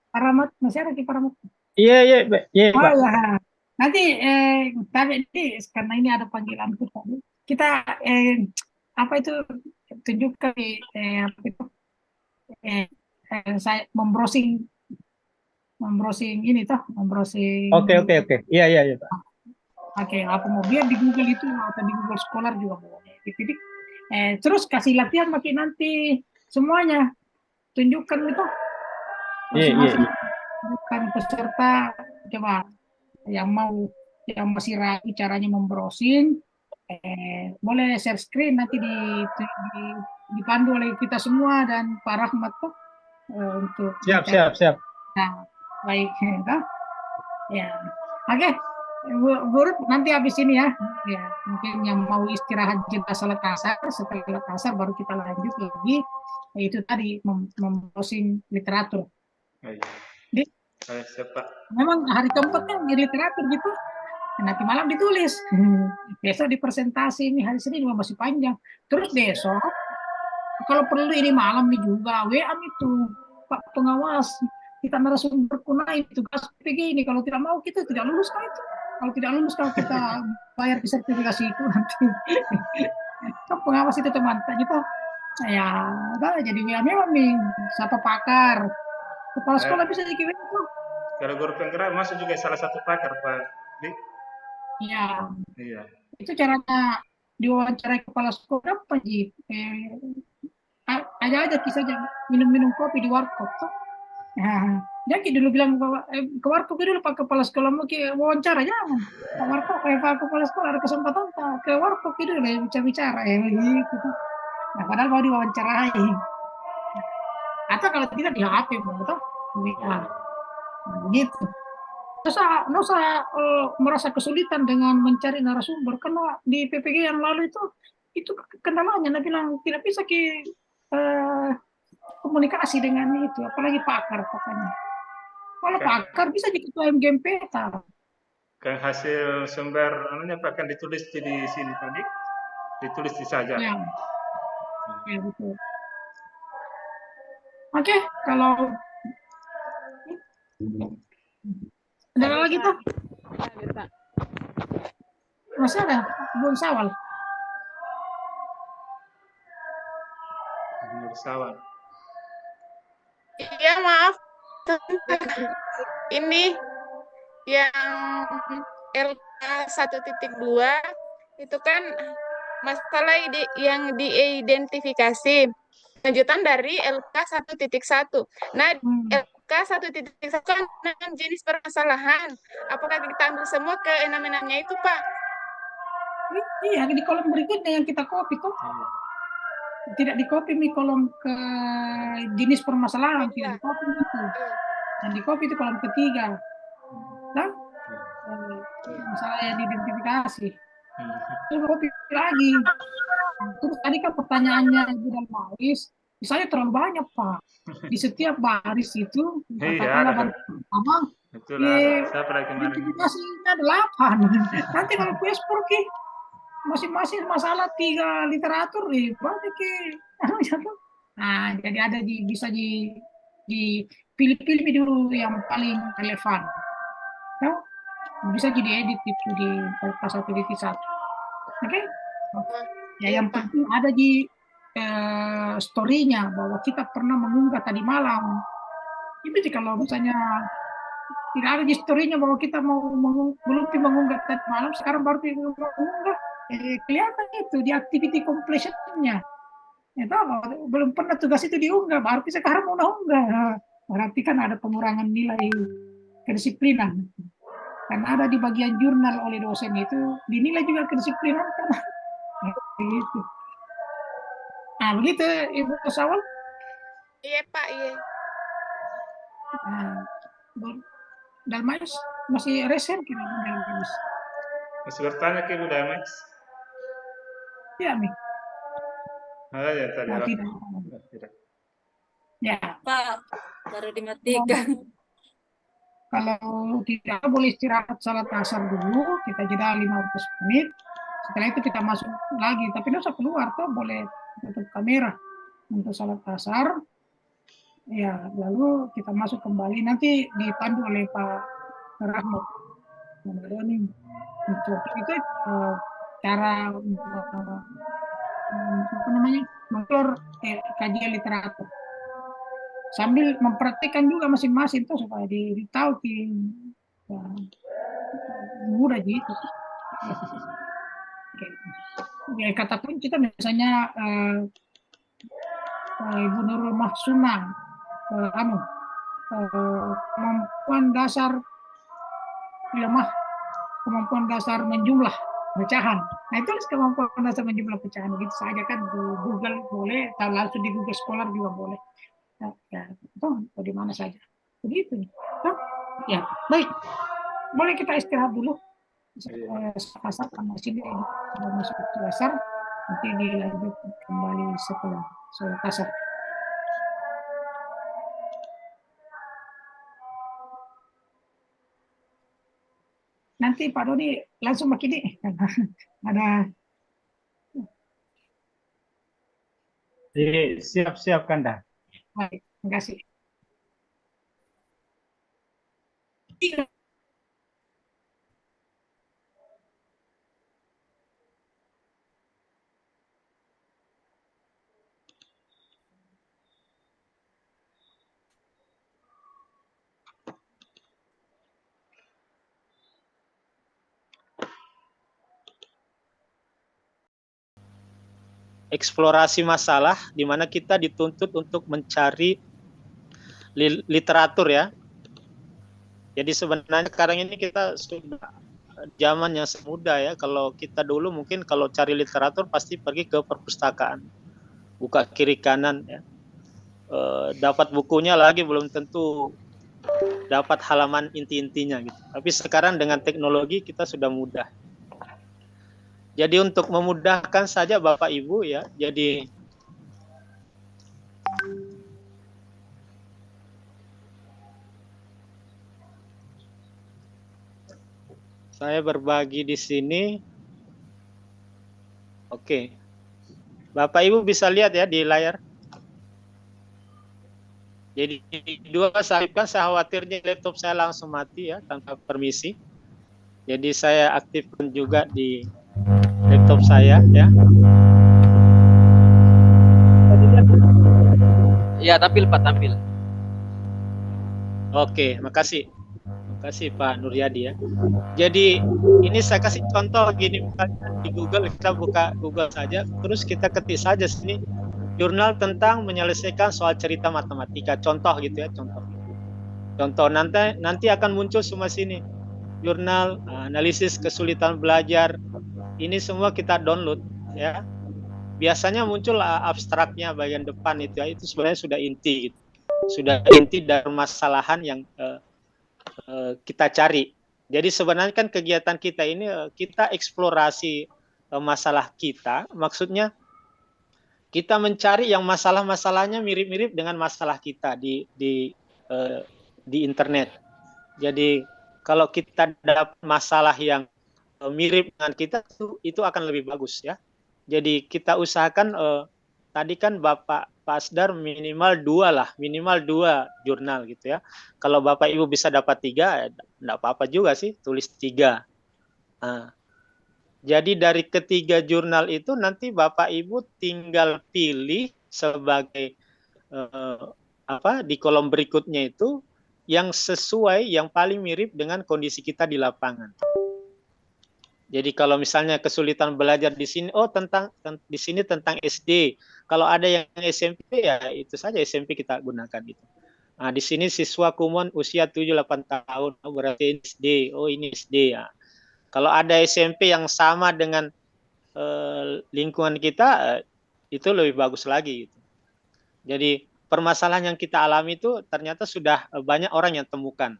Pak Rahmat, masih ada Pak Rahmat? Iya Pak. Oh ya. Nanti tapi ini karena ini ada panggilan tadi. Kita apa itu tunjukkan apa itu saya membrowsing ini toh, membrowsing. Oke. Iya Pak. Oke, apa mau biar di Google itu atau di Google Scholar juga boleh. Jadi terus kasih latihan makin nanti semuanya tunjukkan itu. Masing-masing tunjukkan peserta coba yang masih ragu caranya membrowsing, boleh share screen nanti dipandu oleh kita semua dan Pak Rahmat tuh untuk siap. Nah, baik ya. Oke. Bu Ruth, nanti habis ini ya mungkin yang mau istirahat jeda salat asar, setelah salat asar baru kita lanjut lagi, itu tadi membrowsing literatur. Memang hari keempat kan di literatur gitu, nanti malam ditulis, besok di presentasi, ini hari Senin masih panjang, terus besok kalau perlu ini malam nih juga WA itu Pak pengawas, kita narasumber kunai tugas PG ini, kalau tidak mau kita tidak lulus kan itu, kalau tidak lulus kalau kita bayar ke sertifikasi itu nanti kan pengawas itu teman gitu ya, jadi WA memang nih siapa pakar kepala sekolah bisa dikirim itu. Kalau guru penggerak masuk juga salah satu pakar Pak Di. Iya. Iya. Itu caranya diwawancarai kepala sekolah apa Ji? Ada kisah minum kopi di warkop tuh. Nah, jadi dulu bilang ke warkop dulu Pak kepala sekolah mau ke wawancara jangan. Pak warkop Pak kepala sekolah ada kesempatan ke warkop dulu bicara gitu. Nah, padahal mau diwawancarai. Atau kalau tidak di HP betul? Gitu. Nggak usah merasa kesulitan dengan mencari narasumber karena di PPG yang lalu itu kendalanya. Nah bilang tidak bisa komunikasi dengan itu, apalagi pakar katanya. Kalau pakar bisa jadi ketua MGMP Kan hasil sumber Pak kan ditulis di sini tadi, ditulis di saja. Ya betul. Oke, kalau ada lagi tuh? Masih ada? Belum Sawal. Iya maaf. Ini yang LK 1.2 itu kan masalah yang diidentifikasi. Lanjutan dari LK 1.1. Nah, LK 1.1 kan 6 jenis permasalahan. Apakah kita ambil semua ke 6-6-nya itu, Pak? Iya, di kolom berikutnya yang kita copy kok. Tidak di copy di kolom ke jenis permasalahan, tidak di copy itu. Yang di copy itu kolom ketiga. Nah, masalah yang diidentifikasi. Terus copy lagi. Terus tadi kan pertanyaannya Ibu Dalmaris, misalnya terlalu banyak Pak. Di setiap baris itu, katakanlah baris pertama, Betul ada. Saya pernah kemarin. identifikasinya 8. Nanti kalau kuespor ki masing-masing masalah 3 literatur berarti ki. Nah, jadi ada bisa dipilih-pilih dulu yang paling relevan. Nah, bisa jadi edit itu di pasal PDT 1. Oke? Ya, yang penting ada di story-nya bahwa kita pernah mengunggah tadi malam. Itu sih kalau misalnya tidak ada di story-nya bahwa kita belum mengunggah tadi malam, sekarang baru mengunggah, kelihatan itu di activity completion-nya. Ya, belum pernah tugas itu diunggah, baru sekarang mau unggah. Berarti kan ada pengurangan nilai kedisiplinan. Karena ada di bagian jurnal oleh dosen itu dinilai juga kedisiplinan kan. Gitu. Nah, begitu Ibu Sawal? Iya Pak, iya. Nah, Dalmaris masih resen kira Dalmaris. Masih bertanya ke Ibu Dalmaris? Ya, Mi. Ada ya tadi. Nah, tidak. Ya. Pak, baru dimatikan. Kalau tidak boleh istirahat salat asar dulu, kita jeda 15 menit. Setelah itu kita masuk lagi, tapi tidak usah keluar tuh, boleh tutup kamera untuk salat asar. Ya, lalu kita masuk kembali, nanti dipandu oleh Pak Rahmat Doni untuk itu cara apa namanya mengelola kajian literatur sambil mempraktikkan juga masing-masing tuh supaya ditahu ya, mudah gitu. Ya, kata pun kita misalnya Ibu Nurul Mahsuna kemampuan dasar lemah, kemampuan dasar menjumlah pecahan. Nah, itu kemampuan dasar menjumlah pecahan gitu saja kan, di Google boleh, atau langsung di Google Scholar juga boleh. Ya, itu di mana saja. Begitu. Ya, baik. Boleh kita istirahat dulu. Asar sama sini sudah masuk ke asar, nanti dilanjut kembali setelah sholat asar. Nanti Pak Doni langsung makin nih ada. Siap-siap Kanda. Baik, terima kasih. Eksplorasi masalah di mana kita dituntut untuk mencari literatur ya. Jadi sebenarnya sekarang ini kita sudah zaman yang semudah ya. Kalau kita dulu mungkin kalau cari literatur pasti pergi ke perpustakaan, buka kiri kanan ya. Dapat bukunya lagi belum tentu dapat halaman inti-intinya gitu. Tapi sekarang dengan teknologi kita sudah mudah. Jadi untuk memudahkan saja Bapak Ibu ya, jadi saya berbagi di sini. Oke. Bapak Ibu bisa lihat ya di layar. Jadi dua salib kan saya khawatirnya laptop saya langsung mati ya tanpa permisi. Jadi saya aktifkan juga di laptop saya ya. Ya, tampil Pak, tampil. Oke, makasih. Makasih Pak Nuryadi ya. Jadi ini saya kasih contoh gini, di Google kita buka Google saja, terus kita ketik saja sini jurnal tentang menyelesaikan soal cerita matematika, contoh gitu ya, contoh nanti akan muncul semua sini jurnal analisis kesulitan belajar. Ini semua kita download ya. Biasanya muncul abstraknya bagian depan itu ya, itu sebenarnya sudah inti gitu. sudah inti dari permasalahan yang kita cari. Jadi sebenarnya kan kegiatan kita ini kita eksplorasi masalah kita, maksudnya kita mencari yang masalah-masalahnya mirip-mirip dengan masalah kita di internet. Jadi kalau kita dapat masalah yang mirip dengan kita itu akan lebih bagus ya. Jadi kita usahakan tadi kan Bapak Asdar minimal 2 jurnal gitu ya. Kalau Bapak Ibu bisa dapat 3, enggak apa-apa juga sih, tulis 3. Nah, jadi dari ketiga jurnal itu nanti Bapak Ibu tinggal pilih sebagai di kolom berikutnya itu yang sesuai, yang paling mirip dengan kondisi kita di lapangan. Jadi kalau misalnya kesulitan belajar di sini, di sini tentang SD. Kalau ada yang SMP ya itu saja SMP kita gunakan gitu. Nah, di sini siswa kumon usia 7-8 tahun, berarti ini SD. Oh, ini SD ya. Kalau ada SMP yang sama dengan lingkungan kita, itu lebih bagus lagi gitu. Jadi permasalahan yang kita alami itu ternyata sudah banyak orang yang temukan.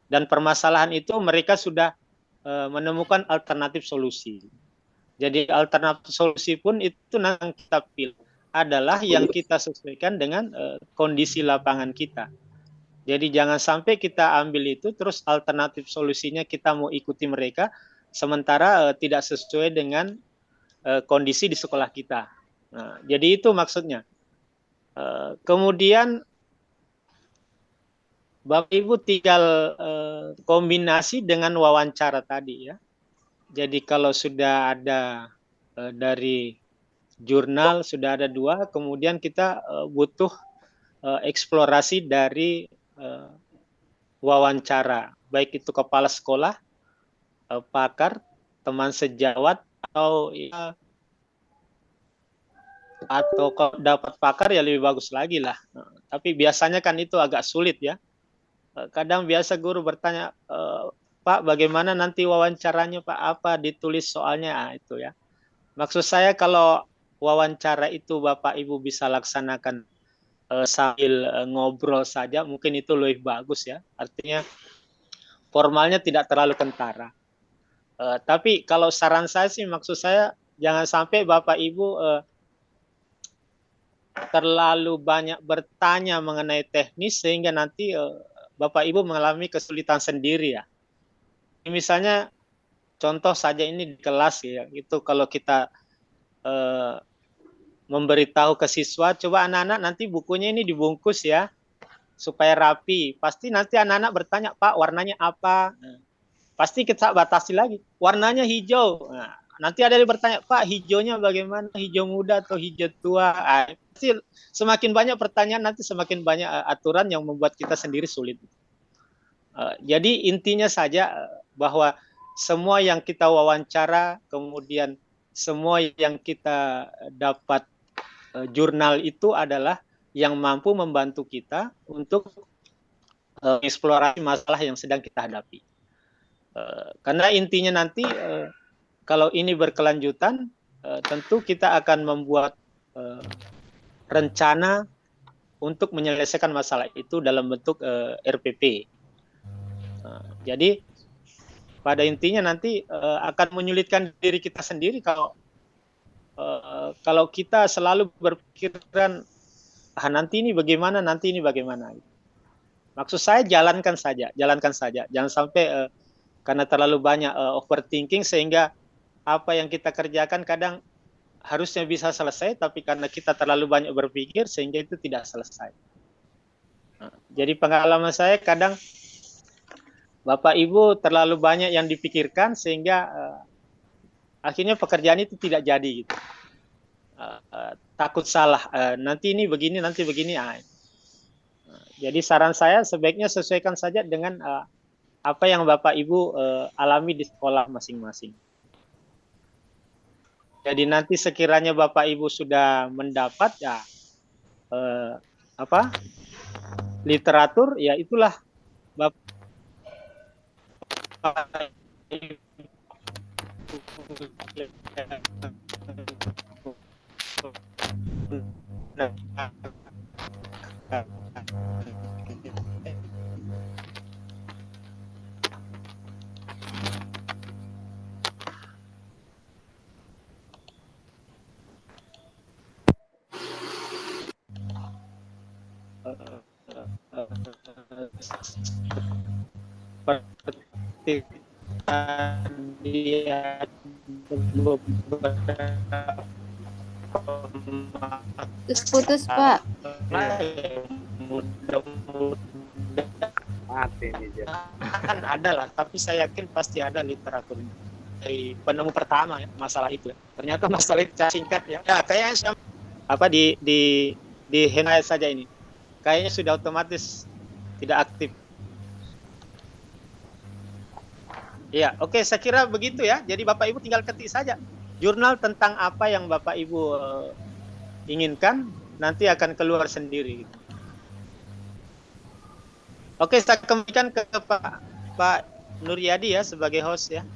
Dan permasalahan itu mereka sudah menemukan alternatif solusi. Jadi alternatif solusi pun itu yang kita pilih adalah yang kita sesuaikan dengan kondisi lapangan kita. Jadi jangan sampai kita ambil itu terus alternatif solusinya kita mau ikuti mereka sementara tidak sesuai dengan kondisi di sekolah kita. Nah, jadi itu maksudnya. Kemudian Bapak Ibu tinggal kombinasi dengan wawancara tadi ya. Jadi kalau sudah ada dari jurnal sudah ada 2, kemudian kita butuh eksplorasi dari wawancara, baik itu kepala sekolah, pakar, teman sejawat, atau kalau dapat pakar ya lebih bagus lagi lah. Tapi biasanya kan itu agak sulit ya. Kadang biasa guru bertanya, Pak bagaimana nanti wawancaranya Pak, apa ditulis soalnya, itu ya. Maksud saya kalau wawancara itu Bapak Ibu bisa laksanakan sambil ngobrol saja, mungkin itu lebih bagus ya. Artinya formalnya tidak terlalu kentara. Tapi kalau saran saya sih, maksud saya jangan sampai Bapak Ibu terlalu banyak bertanya mengenai teknis sehingga nanti Bapak Ibu mengalami kesulitan sendiri ya. Misalnya contoh saja ini di kelas ya, itu kalau kita memberitahu ke siswa, coba anak-anak nanti bukunya ini dibungkus ya, supaya rapi. Pasti nanti anak-anak bertanya, Pak warnanya apa? Pasti kita batasi lagi, warnanya hijau. Nah, nanti ada yang bertanya, Pak hijaunya bagaimana? Hijau muda atau hijau tua? Pasti semakin banyak pertanyaan, nanti semakin banyak aturan yang membuat kita sendiri sulit. Jadi intinya saja bahwa semua yang kita wawancara, kemudian semua yang kita dapat jurnal itu adalah yang mampu membantu kita untuk eksplorasi masalah yang sedang kita hadapi. Karena intinya nanti kalau ini berkelanjutan, tentu kita akan membuat rencana untuk menyelesaikan masalah itu dalam bentuk RPP. Jadi pada intinya nanti akan menyulitkan diri kita sendiri kalau kita selalu berpikiran nanti ini bagaimana, nanti ini bagaimana. Maksud saya jalankan saja. Jangan sampai karena terlalu banyak overthinking sehingga apa yang kita kerjakan kadang harusnya bisa selesai, tapi karena kita terlalu banyak berpikir sehingga itu tidak selesai. Jadi pengalaman saya kadang Bapak Ibu terlalu banyak yang dipikirkan sehingga akhirnya pekerjaan itu tidak jadi gitu. Takut salah, nanti ini begini, nanti begini. Jadi saran saya sebaiknya sesuaikan saja dengan apa yang Bapak Ibu alami di sekolah masing-masing. Jadi nanti sekiranya Bapak Ibu sudah mendapat ya literatur, ya itulah Bapak seperti tadi ada beberapa Putus, Pak. Mati kan ada lah, tapi saya yakin pasti ada literatur dari penemu pertama ya, masalah itu. Ternyata masalah itu singkat ya. Ya kayaknya apa di hand saja ini. Kayaknya sudah otomatis tidak aktif. Iya, oke, saya kira begitu ya. Jadi Bapak Ibu tinggal ketik saja jurnal tentang apa yang Bapak Ibu inginkan, nanti akan keluar sendiri. Oke, saya kembalikan ke Pak Nuryadi ya sebagai host ya.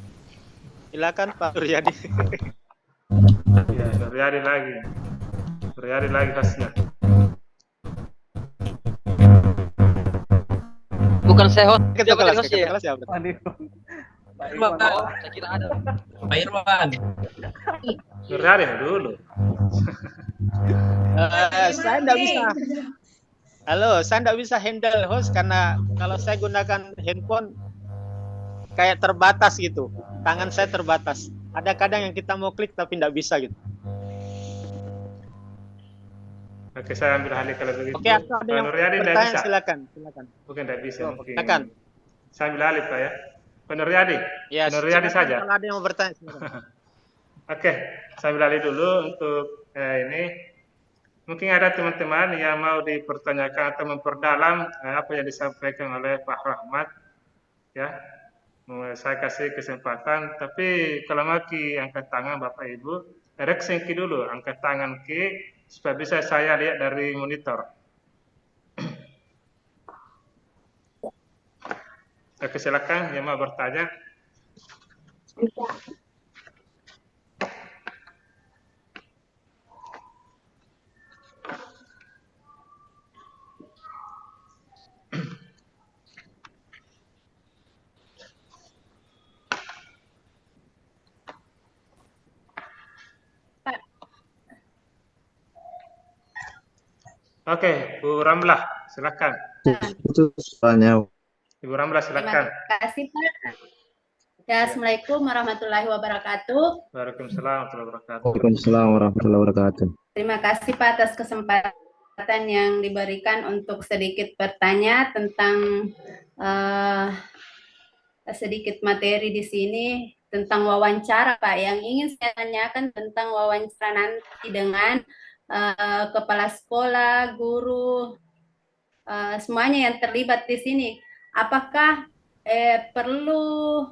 Silakan Pak Nuryadi. Ya, Nuryadi lagi hostnya. Bukan saya host, dia Ketua bukan kelas, host ya. ketua kelas ya. Oh, saya kira ada. Pak Irwan. Nuryadi dulu. Saya tidak bisa. Halo, saya tidak bisa handle host karena kalau saya gunakan handphone kayak terbatas gitu. Tangan saya terbatas. Ada kadang yang kita mau klik tapi tidak bisa gitu. Oke, saya ambil alih kalau begitu. Oke, atau ada yang Nuryadi tidak bertanya, bisa. silakan. Bukan tidak bisa mungkin. Silakan. Saya ambil alih Pak ya. Pak Nuryadi. Ya, Pak Nuryadi silakan saja. kalau ada yang mau bertanya. Silakan. Oke, saya ambil alih dulu untuk ini. Mungkin ada teman-teman yang mau dipertanyakan atau memperdalam apa yang disampaikan oleh Pak Rahmat. Ya, saya kasih kesempatan. Tapi kalau mau angkat tangan Bapak Ibu, reaction dulu, angkat tangan supaya bisa saya lihat dari monitor. Oke, silakan yang mau bertanya. Oke, Bu Ramlah, silakan. Itu soalnya. Ibu Ramlah, silakan. Terima kasih, Pak. Ya, Assalamualaikum warahmatullahi wabarakatuh. Waalaikumsalam warahmatullahi wabarakatuh. Waalaikumsalam warahmatullahi wabarakatuh. Terima kasih, Pak, atas kesempatan yang diberikan untuk sedikit bertanya tentang sedikit materi di sini tentang wawancara, Pak. Yang ingin saya tanyakan tentang wawancara nanti dengan kepala sekolah, guru, semuanya yang terlibat di sini. Apakah perlu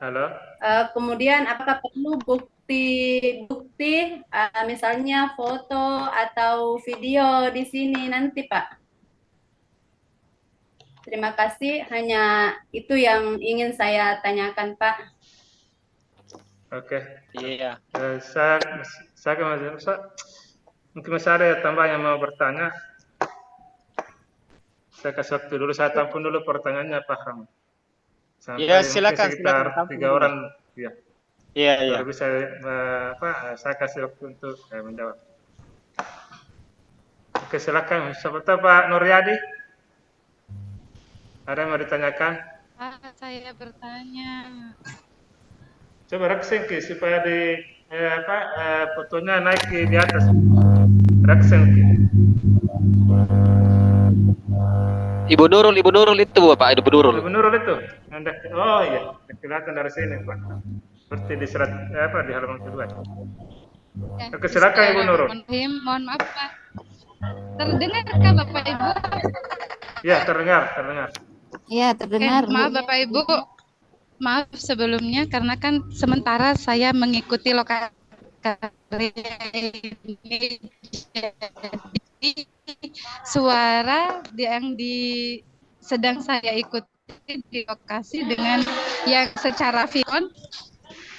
Halo. Kemudian apakah perlu bukti misalnya foto atau video di sini nanti, Pak? Terima kasih, hanya itu yang ingin saya tanyakan, Pak. Oke. Iya. Mungkin masih ada tambah yang mau bertanya. Saya kasih waktu dulu, saya tampung dulu pertanyaannya, Pak Ram. Iya, silakan. Sekitar 3 orang. Ya. Iya. Baru bisa saya kasih waktu untuk menjawab. Oke, silakan. Sebentar Pak Nuryadi. Ada yang mau ditanyakan? Saya bertanya. Coba reaction supaya fotonya naik di atas. Reaction. Ibu Nurul itu Pak, Ibu Nurul. Ibu Nurul itu. Oh iya, kelihatan dari sini Pak. Seperti di serat di halaman kedua. Ya, oke, silakan Ibu Nurul. Mohon maaf Pak. Terdengarkah Bapak Ibu? Ya, terdengar. Ya, terdengar. Maaf Bapak Ibu. Maaf sebelumnya karena kan sementara saya mengikuti lokasi ini, jadi suara yang sedang saya ikuti di lokasi dengan yang secara visual,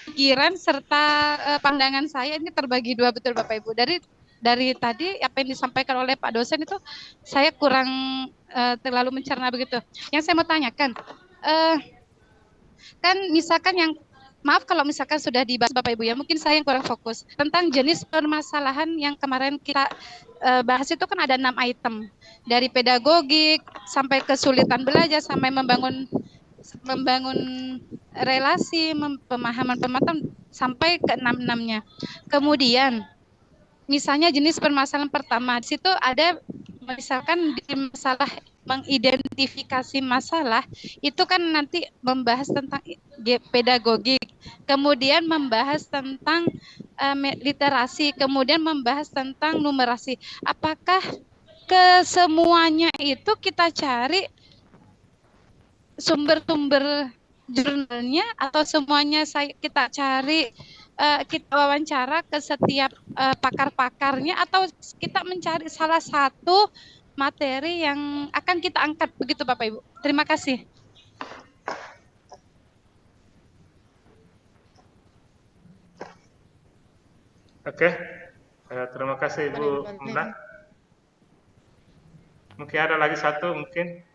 pikiran serta pandangan saya ini terbagi dua, betul Bapak Ibu. Dari tadi apa yang disampaikan oleh Pak dosen itu saya kurang terlalu mencerna begitu. Yang saya mau tanyakan, kan misalkan yang maaf kalau misalkan sudah dibahas Bapak Ibu ya, mungkin saya yang kurang fokus. Tentang jenis permasalahan yang kemarin kita bahas itu kan ada 6 item. Dari pedagogik sampai kesulitan belajar sampai membangun relasi, pemahaman sampai ke 6-6-nya. Kemudian misalnya jenis permasalahan pertama, di situ ada misalkan di masalah mengidentifikasi masalah, itu kan nanti membahas tentang pedagogik, kemudian membahas tentang literasi, kemudian membahas tentang numerasi. Apakah kesemuanya itu kita cari sumber-sumber jurnalnya atau semuanya kita cari kita wawancara ke setiap pakar-pakarnya, atau kita mencari salah satu materi yang akan kita angkat, begitu Bapak Ibu. Terima kasih. Oke, terima kasih Ibu Munda. Mungkin ada lagi satu mungkin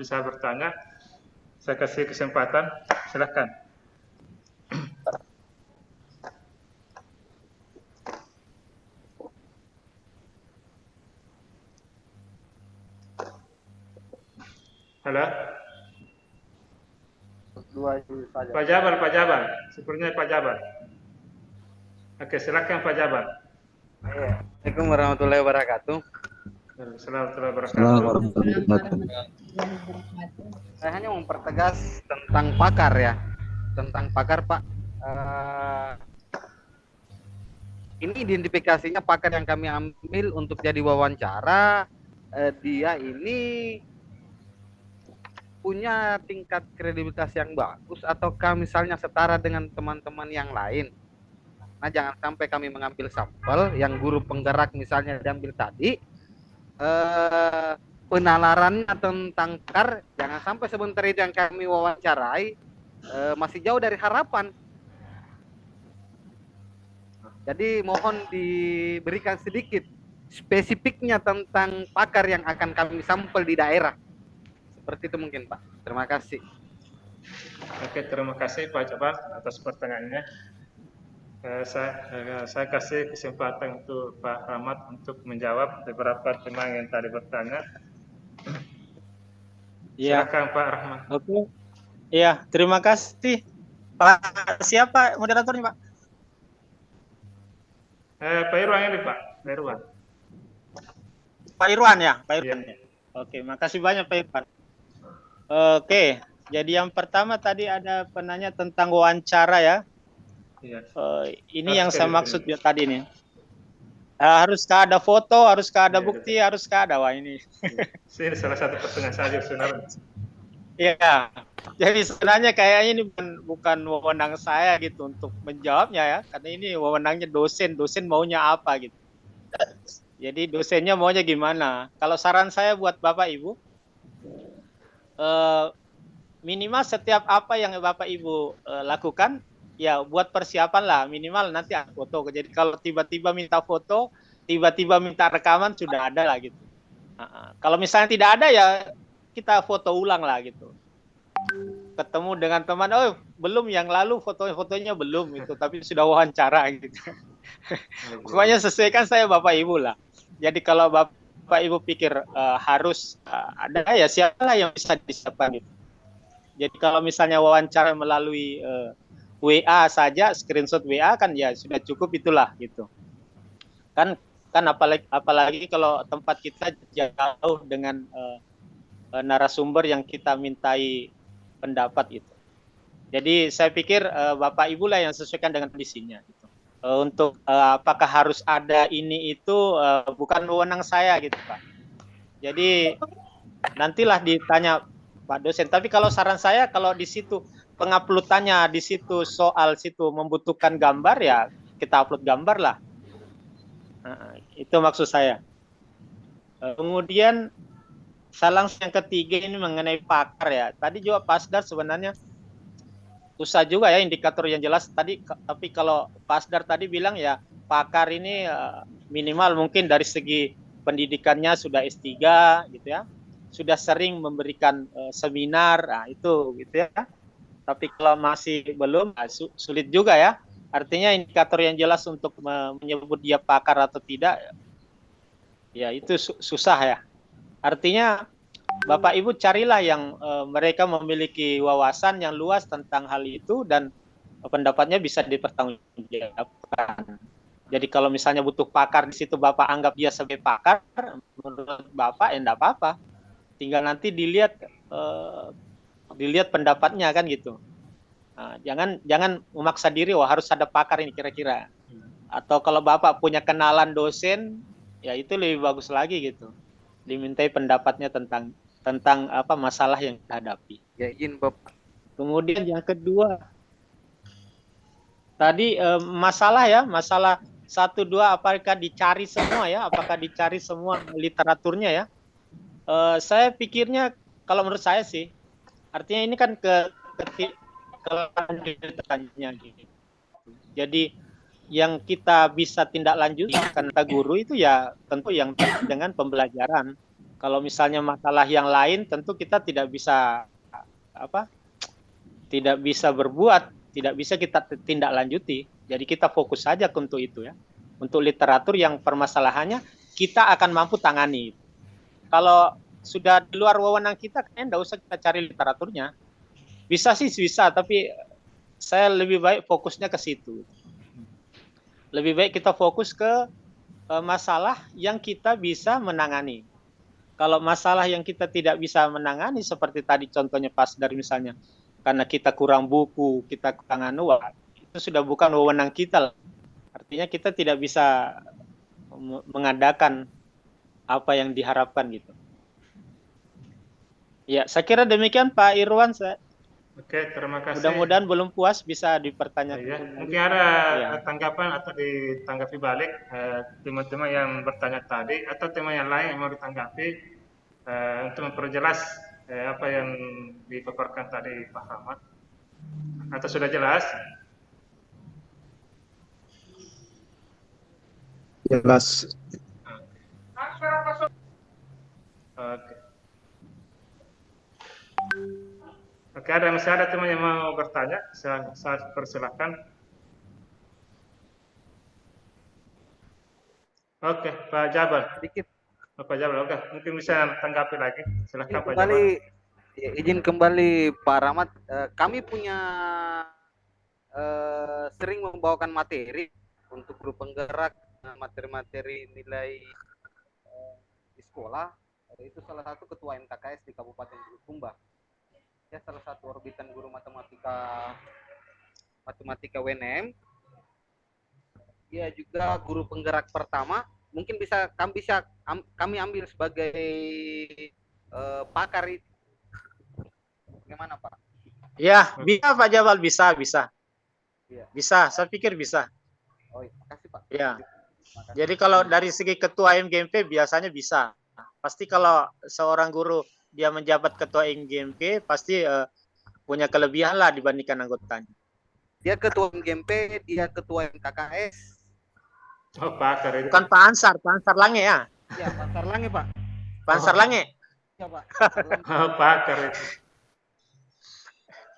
bisa bertanya. Saya kasih kesempatan, silakan. Halo. Pak Jabar. Sepertinya Pak Jabar. Oke, silakan Pak Jabar. Assalamualaikum warahmatullahi wabarakatuh. Assalamualaikum warahmatullahi wabarakatuh. Saya hanya mempertegas tentang pakar ya, tentang pakar Pak. Ini identifikasinya pakar yang kami ambil untuk jadi wawancara. Dia ini punya tingkat kredibilitas yang bagus ataukah misalnya setara dengan teman-teman yang lain. Nah, jangan sampai kami mengambil sampel yang guru penggerak misalnya diambil tadi, penalarannya tentang pakar, jangan sampai sebentar itu yang kami wawancarai masih jauh dari harapan. Jadi mohon diberikan sedikit spesifiknya tentang pakar yang akan kami sampel di daerah. Seperti itu mungkin Pak. Terima kasih. Oke, terima kasih Pak Jabar atas pertanyaannya. Saya kasih kesempatan untuk Pak Rahmat untuk menjawab beberapa teman yang tadi bertanya. Ya. Silakan Pak Rahmat. Oke. Iya, terima kasih. Pak siapa moderatornya Pak? Pak Irwan ini Pak. Pak Irwan. Pak Irwan ya, Pak Irwan. Ya. Oke, makasih banyak Pak Irwan. Oke, jadi yang pertama tadi ada penanya tentang wawancara ya. Iya. Ini yang saya maksud ya tadi nih. Haruskah ada foto, haruskah ada bukti, haruskah ada wah ini. Ini salah satu pertanyaan saja sebenarnya. Iya. Jadi sebenarnya kayaknya ini bukan wewenang saya gitu untuk menjawabnya ya, karena ini wewenangnya dosen maunya apa gitu. Jadi dosennya maunya gimana? Kalau saran saya buat Bapak Ibu, minimal setiap apa yang Bapak Ibu lakukan, ya buat persiapan lah, minimal nanti ada foto. Jadi kalau tiba-tiba minta foto, tiba-tiba minta rekaman, sudah ada lah gitu. Kalau misalnya tidak ada ya kita foto ulang lah gitu. Ketemu dengan teman, oh belum yang lalu fotonya belum itu, tapi sudah wawancara gitu. Pokoknya sesuaikan saya Bapak Ibu lah. Jadi kalau Bapak Ibu pikir harus ada ya siapalah yang bisa disiapkan gitu. Jadi kalau misalnya wawancara melalui WA saja, screenshot WA kan ya sudah cukup itulah gitu. Kan apalagi kalau tempat kita jauh dengan narasumber yang kita mintai pendapat itu. Jadi saya pikir Bapak Ibu lah yang sesuaikan dengan kondisinya gitu. Untuk apakah harus ada ini itu bukan wewenang saya gitu Pak. Jadi nantilah ditanya Pak dosen. Tapi kalau saran saya kalau di situ penguploadannya di situ soal situ membutuhkan gambar ya kita upload gambar lah. Itu maksud saya. Kemudian salang yang ketiga ini mengenai pakar ya. Tadi juga Pasdar sebenarnya susah juga ya indikator yang jelas tadi, tapi kalau Pasdar tadi bilang ya pakar ini minimal mungkin dari segi pendidikannya sudah S3 gitu ya. Sudah sering memberikan seminar, nah itu gitu ya. Tapi kalau masih belum, sulit juga ya. Artinya indikator yang jelas untuk menyebut dia pakar atau tidak, ya itu susah ya. Artinya Bapak Ibu carilah yang mereka memiliki wawasan yang luas tentang hal itu dan pendapatnya bisa dipertanggungjawabkan. Jadi kalau misalnya butuh pakar di situ Bapak anggap dia sebagai pakar, menurut Bapak ya enggak apa-apa. Tinggal nanti dilihat pendapatnya kan gitu. Nah, jangan memaksa diri harus ada pakar ini kira-kira. Atau kalau Bapak punya kenalan dosen, ya itu lebih bagus lagi gitu. Dimintai pendapatnya tentang apa masalah yang dihadapi. Ya izin Bapak. Kemudian yang kedua tadi masalah 1, 2 apakah dicari semua ya? Apakah dicari semua literaturnya ya? Saya pikirnya kalau menurut saya sih artinya ini kan kelanjutannya gitu. Jadi yang kita bisa tindak lanjut kata guru itu ya tentu yang dengan pembelajaran. Kalau misalnya masalah yang lain tentu kita tidak bisa berbuat, tidak bisa kita tindak lanjuti. Jadi kita fokus saja untuk itu ya. Untuk literatur yang permasalahannya kita akan mampu tangani. Kalau sudah di luar wewenang kita, kayaknya tidak usah kita cari literaturnya. Bisa sih bisa, tapi saya lebih baik fokusnya ke situ. Lebih baik kita fokus ke masalah yang kita bisa menangani. Kalau masalah yang kita tidak bisa menangani, seperti tadi contohnya pas dari misalnya, karena kita kurang buku, kita kurang itu sudah bukan wewenang kita. Artinya kita tidak bisa mengadakan apa yang diharapkan gitu. Ya, saya kira demikian Pak Irwan. Oke, terima kasih. Mudah-mudahan belum puas bisa dipertanyakan. Ya, mungkin ada tanggapan atau ditanggapi balik teman-teman yang bertanya tadi atau teman yang lain yang mau ditanggapi untuk memperjelas apa yang dipaparkan tadi Pak Rahmat. Atau sudah jelas? Jelas. Oke. Oke, masih ada teman yang mau bertanya? Saya persilakan. Oke, Pak Jabal. Sedikit. Pak Jabal, oke. Mungkin bisa tanggapi lagi. Silakan Pak Jabal. Izin kembali Pak Rahmat. Kami punya sering membawakan materi untuk guru penggerak, materi-materi nilai di sekolah. Itu salah satu ketua MKKS di Kabupaten Bulukumba. Ya, salah satu orbitan guru matematika WNM. Dia juga guru penggerak pertama. Mungkin kami ambil sebagai pakar itu. Bagaimana Pak? Ya, bisa Pak Jabal, bisa. Ya. Bisa, saya pikir bisa. Oh, makasih Pak. Ya. Jadi kalau dari segi ketua MGMP biasanya bisa. Pasti kalau seorang guru dia menjabat ketua MGMP pasti punya kelebihan lah dibandingkan anggotanya. Dia ketua MGMP, dia ketua MKKS. Oh, pakar itu. Bukan Pak Ansar Lange ya? Iya, Pak Ansar Lange, Pak. Pak Ansar Lange? Iya, Pak. Oh, pakar itu.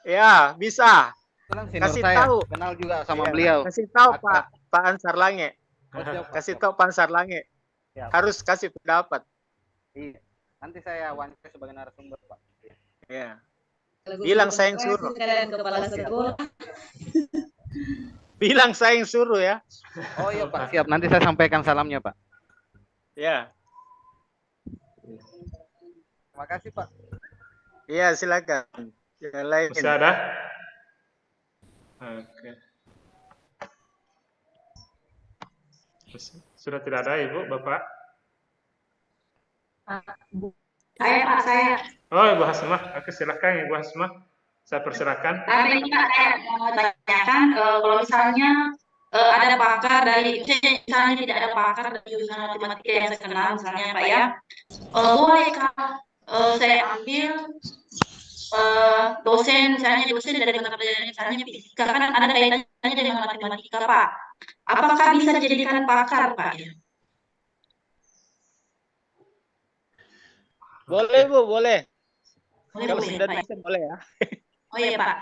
Ya, bisa. Kasih tahu. Kenal juga sama beliau. Kasih tahu Pak Ansar Lange. Kasih tahu Pak Ansar Lange. Harus kasih pendapat. Iya. Nanti saya wawancara sebagai narasumber, Pak. Iya. Bilang saya yang suruh. Kepala sekolah. Bilang saya yang suruh ya. Oh iya Pak, siap. Nanti saya sampaikan salamnya Pak. Ya. Terima kasih Pak. Iya, silakan. Yang lain. Masih ada? Oke. Sudah tidak ada Ibu, Bapak? Saya Pak, saya. Oh, Ibu Hasmah. Oke, silakan Ibu Hasmah. Saya persilakan. Ini Pak, saya mau tanyakan kalau misalnya ada pakar dari, misalnya tidak ada pakar dari jurusan matematika yang saya kenal, misalnya Pak ya, bolehkah saya ambil dosen dari mata pelajaran misalnya fisika, kan ada kaitannya dengan matematika Pak. Apakah bisa dijadikan pakar Pak? Boleh Bu, boleh. Boleh, Kalau boleh, sudah Pak. bisa boleh ya. Oh iya Pak.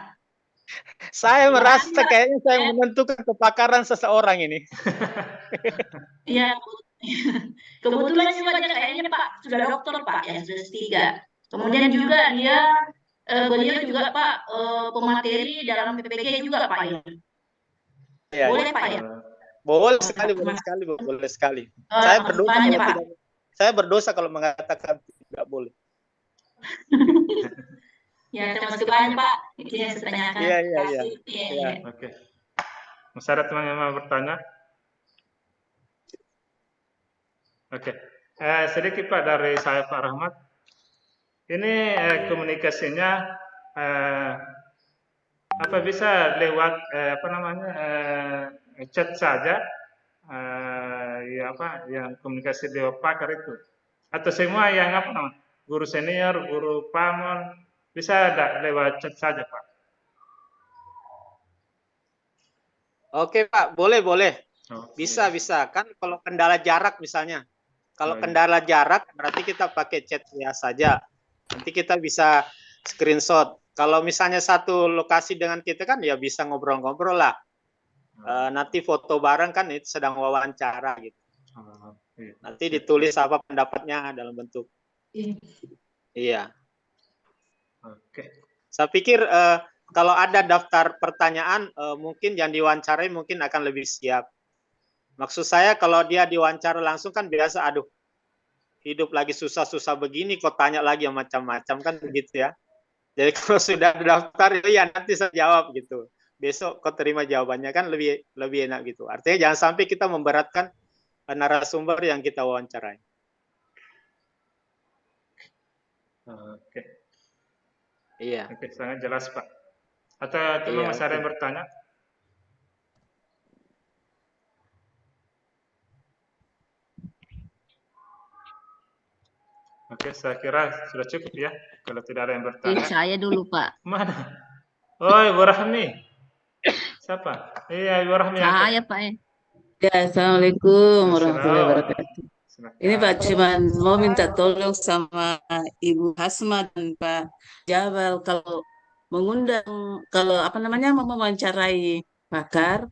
Saya merasa kayaknya saya menentukan kepakaran seseorang ini. Iya, kebetulan juga dia kayaknya Pak sudah dokter Pak, yang sudah S3. Kemudian juga dia beliau juga Pak pemateri dalam PPG juga Pak ya. Ya, Boleh Pak ya? Boleh sekali, boleh sekali, boleh sekali. Saya berdosa tanya, kalau Pak. tidak. Saya berdosa kalau mengatakan tidak boleh. Ya, terima kasih banyak Pak. Itu yang saya tanyakan. Iya. Iya. Oke. Masih ada teman yang mau bertanya? Oke. Sedikit Pak dari saya Pak Rahmat. Ini komunikasinya apa bisa lewat chat saja? Ya apa yang komunikasi lewat pakar itu? Atau semua yang apa namanya? Guru senior, guru pamon bisa ada lewat chat saja Pak? Oke Pak, boleh. Bisa. Kan kalau kendala jarak misalnya. Kalau kendala jarak berarti kita pakai chat ya saja. Nanti kita bisa screenshot. Kalau misalnya satu lokasi dengan kita kan ya bisa ngobrol-ngobrol lah. Nanti foto bareng kan itu sedang wawancara gitu. Nanti ditulis apa pendapatnya dalam bentuk. Iya. Oke. Saya pikir kalau ada daftar pertanyaan, mungkin yang diwawancarai mungkin akan lebih siap. Maksud saya kalau dia diwawancara langsung kan biasa, aduh, hidup lagi susah-susah begini, kok tanya lagi yang macam-macam kan begitu ya. Jadi kalau sudah daftar, ya nanti saya jawab gitu. Besok kau terima jawabannya kan lebih enak gitu. Artinya jangan sampai kita memberatkan narasumber yang kita wawancarai. Oke. Iya. Oke, sangat jelas Pak. Atau teman masih ada yang bertanya? Oke, saya kira sudah cukup ya. Kalau tidak ada yang bertanya. Saya dulu Pak. Mana? Oh, Ibu Rahmi. Siapa? Iya, Ibu Rahmi. Saya Pak. Ya, Assalamualaikum warahmatullahi wabarakatuh. Ini Pak cuman mau minta tolong sama Ibu Hasma dan Pak Jabal kalau mengundang, kalau apa namanya mau mewawancarai pakar,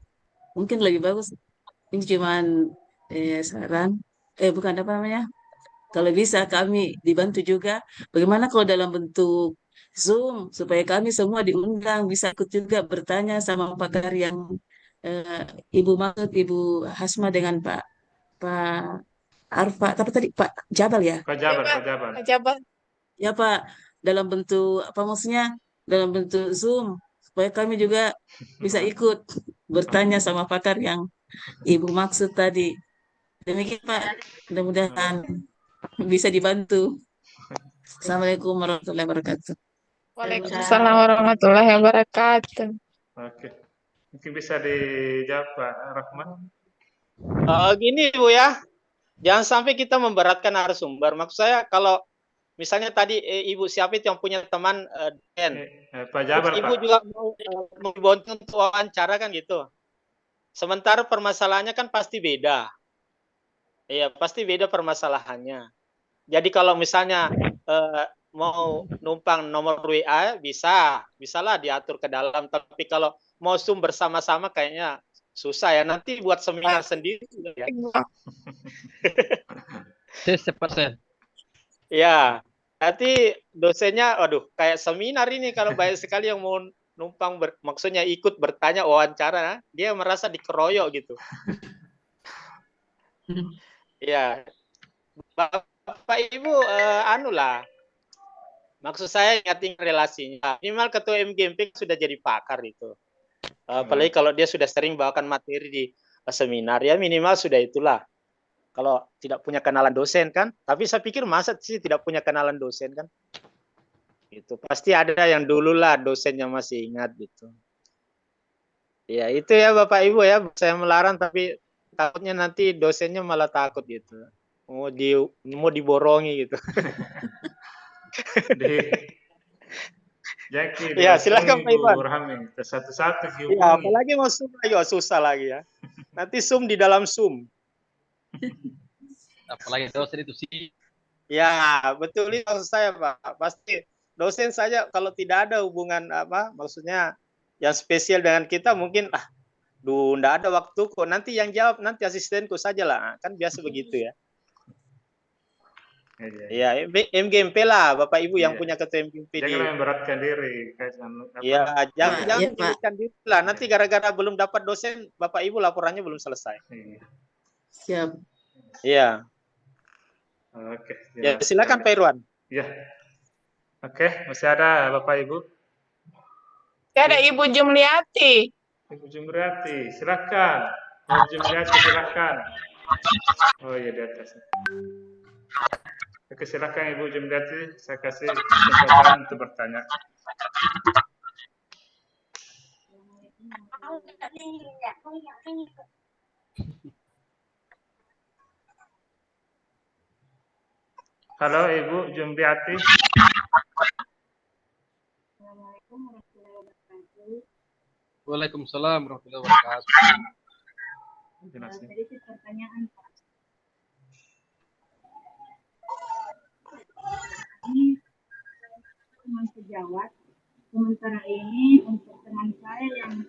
mungkin lebih bagus. Ini cuman saran, bukan apa namanya. Kalau bisa kami dibantu juga. Bagaimana kalau dalam bentuk Zoom supaya kami semua diundang bisa ikut juga bertanya sama pakar yang Ibu maksud Ibu Hasma dengan Pak Arfa, tapi tadi Pak Jabal ya? Pak Jabal. Pak Jabal. Ya Pak, dalam bentuk apa maksudnya? Dalam bentuk Zoom supaya kami juga bisa ikut bertanya sama pakar yang Ibu maksud tadi. Demikian Pak, mudah-mudahan bisa dibantu. Assalamualaikum warahmatullahi wabarakatuh. Waalaikumsalam warahmatullahi wabarakatuh. Oke. Mungkin bisa dijawab Pak Rahmat. Gini Bu ya, jangan sampai kita memberatkan narasumber. Maksud saya kalau misalnya tadi Ibu siapa itu yang punya teman Den, Pak Jabar, Ibu Pak. juga mau dibantu untuk wawancara kan gitu. Sementara permasalahannya kan pasti beda. Iya, pasti beda permasalahannya. Jadi kalau misalnya mau numpang nomor WA bisalah diatur ke dalam. Tapi kalau mau Zoom bersama-sama kayaknya susah ya. Nanti buat seminar sendiri ya. Cepat saya. Ya, nanti dosennya, aduh, kayak seminar ini kalau banyak sekali yang mau numpang, maksudnya ikut bertanya wawancara, dia merasa dikeroyok gitu. Ya, Bapak Ibu, anulah, maksud saya ingatin relasinya. Minimal ketua MGMP sudah jadi pakar itu. Apalagi kalau dia sudah sering bawakan materi di seminar, ya minimal sudah itulah. Kalau tidak punya kenalan dosen kan, tapi saya pikir masa sih tidak punya kenalan dosen kan? Itu pasti ada yang dulu lah dosen yang masih ingat gitu. Ya itu ya Bapak Ibu ya, saya melarang tapi takutnya nanti dosennya malah takut gitu, mau diborongi gitu. Jadi, ya silakan Pak Iwan. Satu-satu. Ya, apalagi mau Zoom lagi, susah lagi ya. Nanti Zoom di dalam Zoom. Apalagi dosen itu sih. Ya, betul itu maksud saya Pak. Pasti dosen saja kalau tidak ada hubungan apa, maksudnya yang spesial dengan kita mungkin nggak ada waktu kok, nanti yang jawab nanti asistenku saja lah, kan biasa begitu ya. Iya, MGMP lah Bapak Ibu yang punya ketua MGMP di. Jangan memberatkan diri. Iya, jangan memberatkan diri lah. Nanti gara-gara belum dapat dosen, Bapak Ibu laporannya belum selesai. Siap. Iya. Oke. Ya, silakan Pak Irwan. Iya. Oke, masih ada Bapak Ibu? Ada Ibu Jumliati. Ibu Jumliati, silakan. Ibu Jumliati, silakan. Oh iya, di atas. Oke, silakan Ibu Jumliati, saya kasih kesempatan untuk bertanya. Halo Ibu Jumliati. Waalaikumsalam warahmatullahi wabarakatuh. Sedikit pertanyaan Pak. Ini teman sejawat. Sementara ini untuk teman saya yang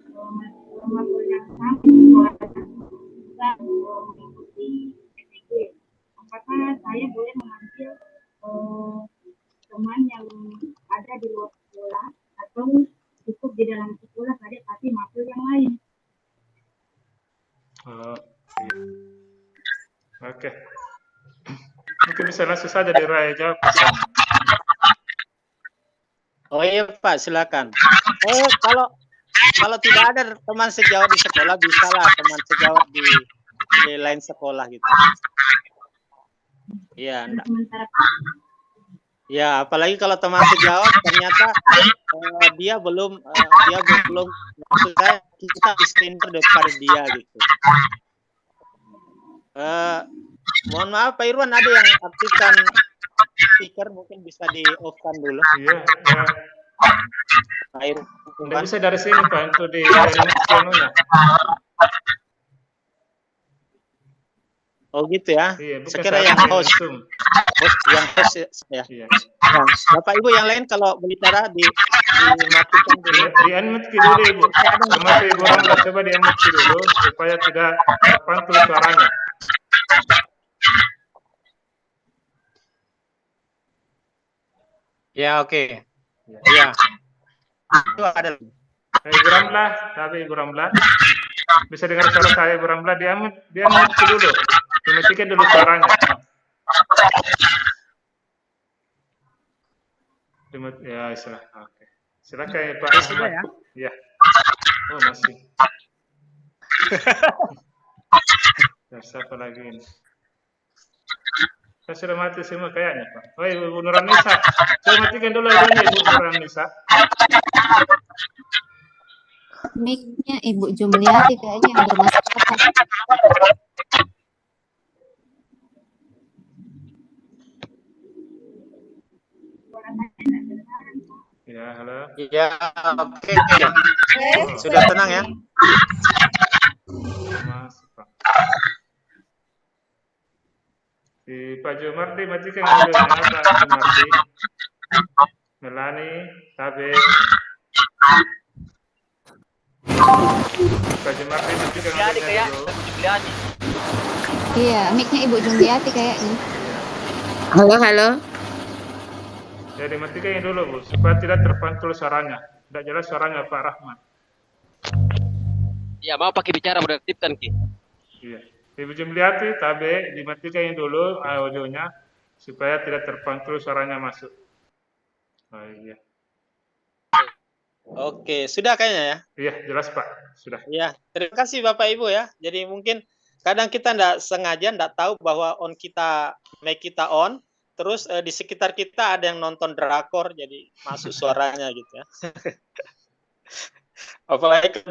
masuk yang sama bisa mengikuti PTG. Apakah saya boleh mengambil teman yang ada di luar sekolah atau cukup di dalam sekolah tadi tapi masuk yang lain? Oke. Mungkin bisa langsung saja Raya jawab. Oh iya Pak, silakan. Kalau tidak ada teman sejawat di sekolah, bisa lah teman sejawat di lain sekolah gitu. Iya, enggak. Ya, apalagi kalau teman sejawat ternyata dia belum maksud saya kita istimewa daripada dia gitu. Mohon maaf Pak Irwan, ada yang aktifkan speaker, mungkin bisa di off-kan dulu. Iya, ya. Pak Irwan. Nggak bisa dari sini Pak, untuk di channelnya. Oh gitu ya. Iya, sekira yang host ya. Iya. Nah, Bapak Ibu yang lain kalau berbicara dimatikan dulu. Di unmute dulu Ibu. Termasuk Ibu Ramla, coba di unmute dulu supaya tidak terpantul suaranya. Ya oke. Ya. Itu ada. Ibu Ramla, tapi Ibu Ramla bisa dengar suara saya Ibu Ramla, di unmute dulu. Dimatikan dulu suaranya. Ya, silakan. Oke. Silakan ya, Pak. Sudah ya? Ya. Oh, masih. Siapa lagi ini? Saya sudah mati semua kayaknya, Pak. Oh, Ibu Nuranisa. Saya matikan dulu ini, Ibu Nuranisa. Mic-nya Ibu Jumliati kayaknya yang bermasalah. Ya, halo. Iya, oke. Sudah tenang ya? Mas, Pak. Si Pak Jumardi matikan dulu ya, Pak Jumardi. Melani, Tabe. Pak Jumardi matikan dulu. Iya, mic-nya Ibu Jumliati kayaknya. Halo. Ya, dimatikan dulu, Bu, supaya tidak terpantul suaranya. Tidak jelas suaranya Pak Rahmat. Ya, mau pakai bicara mau diaktifkan Ki. Iya. Ibu Jumliati, Tabe, dimatikan dulu audionya supaya tidak terpantul suaranya masuk. Oh iya. Oke, sudah kayaknya ya? Iya, jelas Pak. Sudah. Iya, terima kasih Bapak Ibu ya. Jadi mungkin kadang kita enggak tahu bahwa mic kita on, terus di sekitar kita ada yang nonton drakor, jadi masuk suaranya gitu ya. Apalagi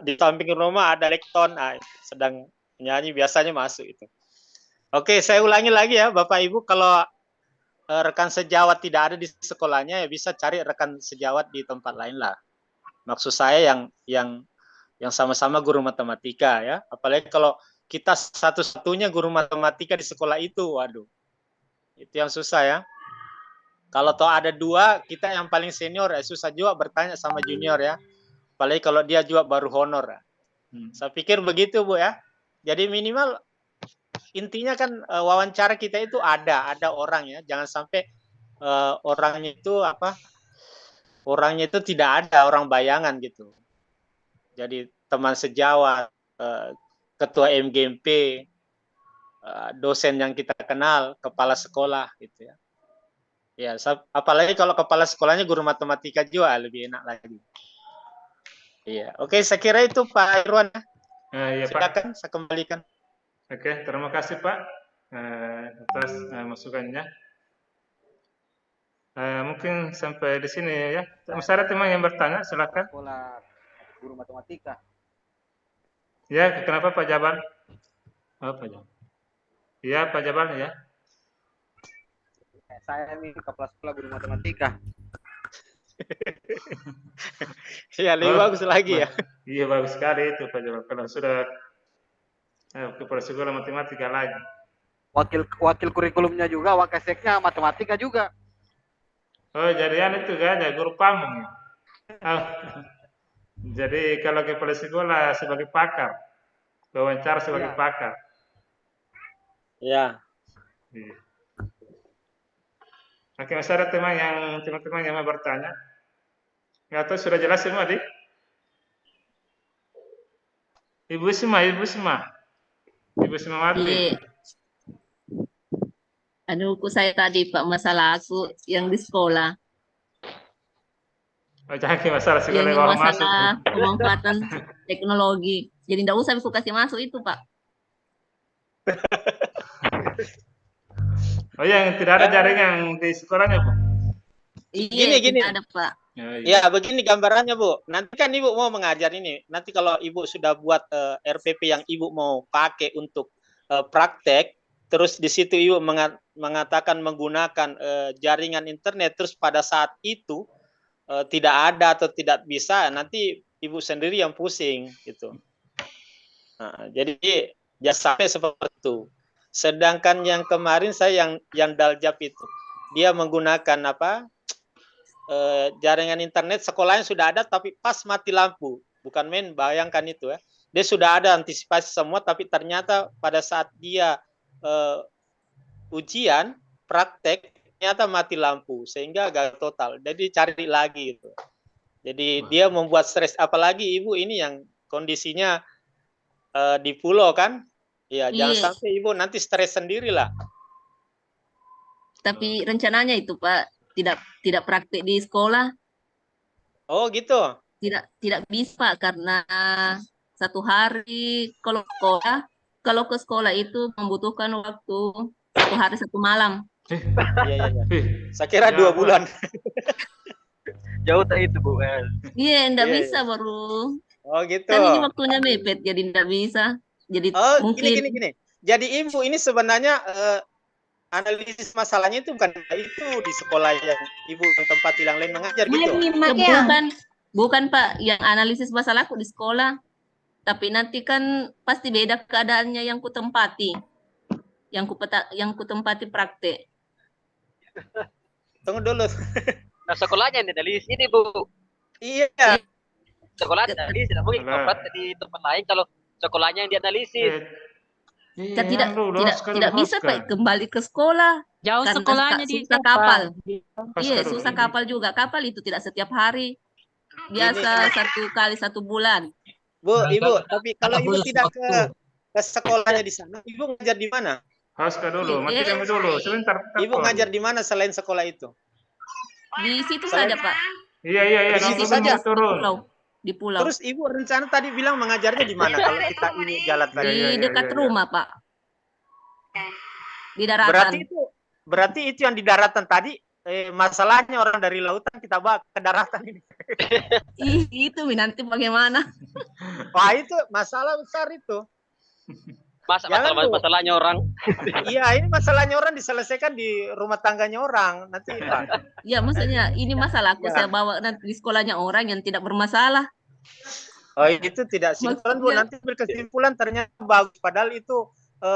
di samping rumah ada rekton, sedang nyanyi biasanya masuk itu. Oke, saya ulangi lagi ya Bapak Ibu, kalau rekan sejawat tidak ada di sekolahnya ya bisa cari rekan sejawat di tempat lain lah. Maksud saya yang sama-sama guru matematika ya. Apalagi kalau kita satu-satunya guru matematika di sekolah itu, waduh. Itu yang susah ya. Kalau toh ada dua, kita yang paling senior ya susah juga bertanya sama junior ya. Apalagi kalau dia juga baru honor. Saya pikir begitu Bu ya. Jadi minimal intinya kan wawancara kita itu ada orang ya. Jangan sampai orangnya itu orangnya itu tidak ada, orang bayangan gitu. Jadi teman sejawat, ketua MGMP, dosen yang kita kenal, kepala sekolah gitu ya. Ya, apalagi kalau kepala sekolahnya guru matematika juga lebih enak lagi. Iya, oke, saya kira itu Pak Irwan. Iya, Silakan, Pak. saya kembalikan. Oke, terima kasih Pak atas masukannya. Mungkin sampai di sini ya. Masih ada teman yang bertanya, silakan. Sekolah guru matematika. Ya, kenapa Pak Jabal? Oh, Pak Jabal. Iya, Pak Jabal ya. Saya ini kepala sekolah guru matematika. Ya, lebih bagus lagi ya. Iya, bagus sekali itu Pak Jabal. Kalau sudah kepala sekolah matematika lagi. Wakil kurikulumnya juga, wakaseknya matematika juga. Oh, jadian itu kan ya guru pamong. Oh. Jadi kalau kepala sekolah sebagai pakar, wawancara sebagai pakar. Ya. Iya. Oke, masih ada teman-teman yang mau bertanya? Nggak tahu sudah jelas semua, Dik? Ibu Sima Marti. Iya. Aduhku saya tadi Pak, masalah aku yang di sekolah. Oh, jangan masalah sekolah Yang baru masalah masuk. pemanfaatan teknologi. Jadi tidak usah aku kasih masuk itu Pak. Oh, yang tidak ada jaringan di sekolahnya, Bu? Iya, Gini. ada Pak. Ya, begini gambarannya Bu. Nanti kan Ibu mau mengajar ini. Nanti kalau Ibu sudah buat RPP yang Ibu mau pakai untuk praktek, terus di situ Ibu mengatakan menggunakan jaringan internet, terus pada saat itu tidak ada atau tidak bisa, nanti Ibu sendiri yang pusing gitu. Nah, jadi jangan sampai seperti itu. Sedangkan yang kemarin saya yang daljab itu, dia menggunakan jaringan internet, sekolahnya sudah ada tapi pas mati lampu, bukan main, bayangkan itu ya. Dia sudah ada antisipasi semua, tapi ternyata pada saat dia ujian praktek ternyata mati lampu sehingga gagal total. Jadi cari lagi itu. Jadi dia membuat stres, apalagi Ibu ini yang kondisinya di pulau kan. Ya, jangan sampai Ibu nanti stres sendirilah. Tapi rencananya itu Pak tidak praktik di sekolah. Oh, gitu. Tidak bisa karena satu hari kalau ke sekolah itu membutuhkan waktu 1 hari 1 malam. Iya. Saya kira 2 bulan. Jauh tak itu Bu. Iya, enggak bisa baru. Oh, gitu. Kan ini waktunya mepet, jadi enggak bisa. Jadi mungkin gini. Jadi Ibu ini sebenarnya analisis masalahnya itu bukan itu di sekolah yang Ibu tempat yang lain mengajar gitu. Bukan Pak, yang analisis masalahku di sekolah. Tapi nanti kan pasti beda keadaannya yang kutempati. Yang kutempati praktek. Tunggu dulu. Nah, sekolahnya yang dianalisis ini Bu. Iya. Sekolahnya dianalisis, tidak mungkin praktek di tempat lain kalau sekolahnya yang dianalisis. Tidak bisa Pak kembali ke sekolah. Jauh karena sekolahnya di susah kapal. Iya, susah kapal juga. Kapal itu tidak setiap hari. Biasa 1 kali 1 bulan. Bu, Ibu, tapi kalau Ibu tidak ke sekolahnya di sana, Ibu ngajar di mana? Harus dulu, matikan dulu, sebentar. Ibu ngajar di mana selain sekolah itu? Di situ saja Pak. Iya. Di situ saja. Di pulau. Terus Ibu rencana tadi bilang mengajarnya di mana kalau kita ini jalan tadi? Di dekat rumah Pak. Di daratan. Berarti itu yang di daratan tadi masalahnya orang dari lautan kita bawa ke daratan ini. Itu nanti bagaimana? Wah, itu masalah besar itu. Masalahnya orang. Iya, ini masalahnya orang diselesaikan di rumah tangganya orang nanti Pak. Ya, maksudnya ini masalahku saya bawa nanti di sekolahnya orang yang tidak bermasalah. Oh, itu tidak simpulan Bu, nanti berkesimpulan ternyata bagus padahal itu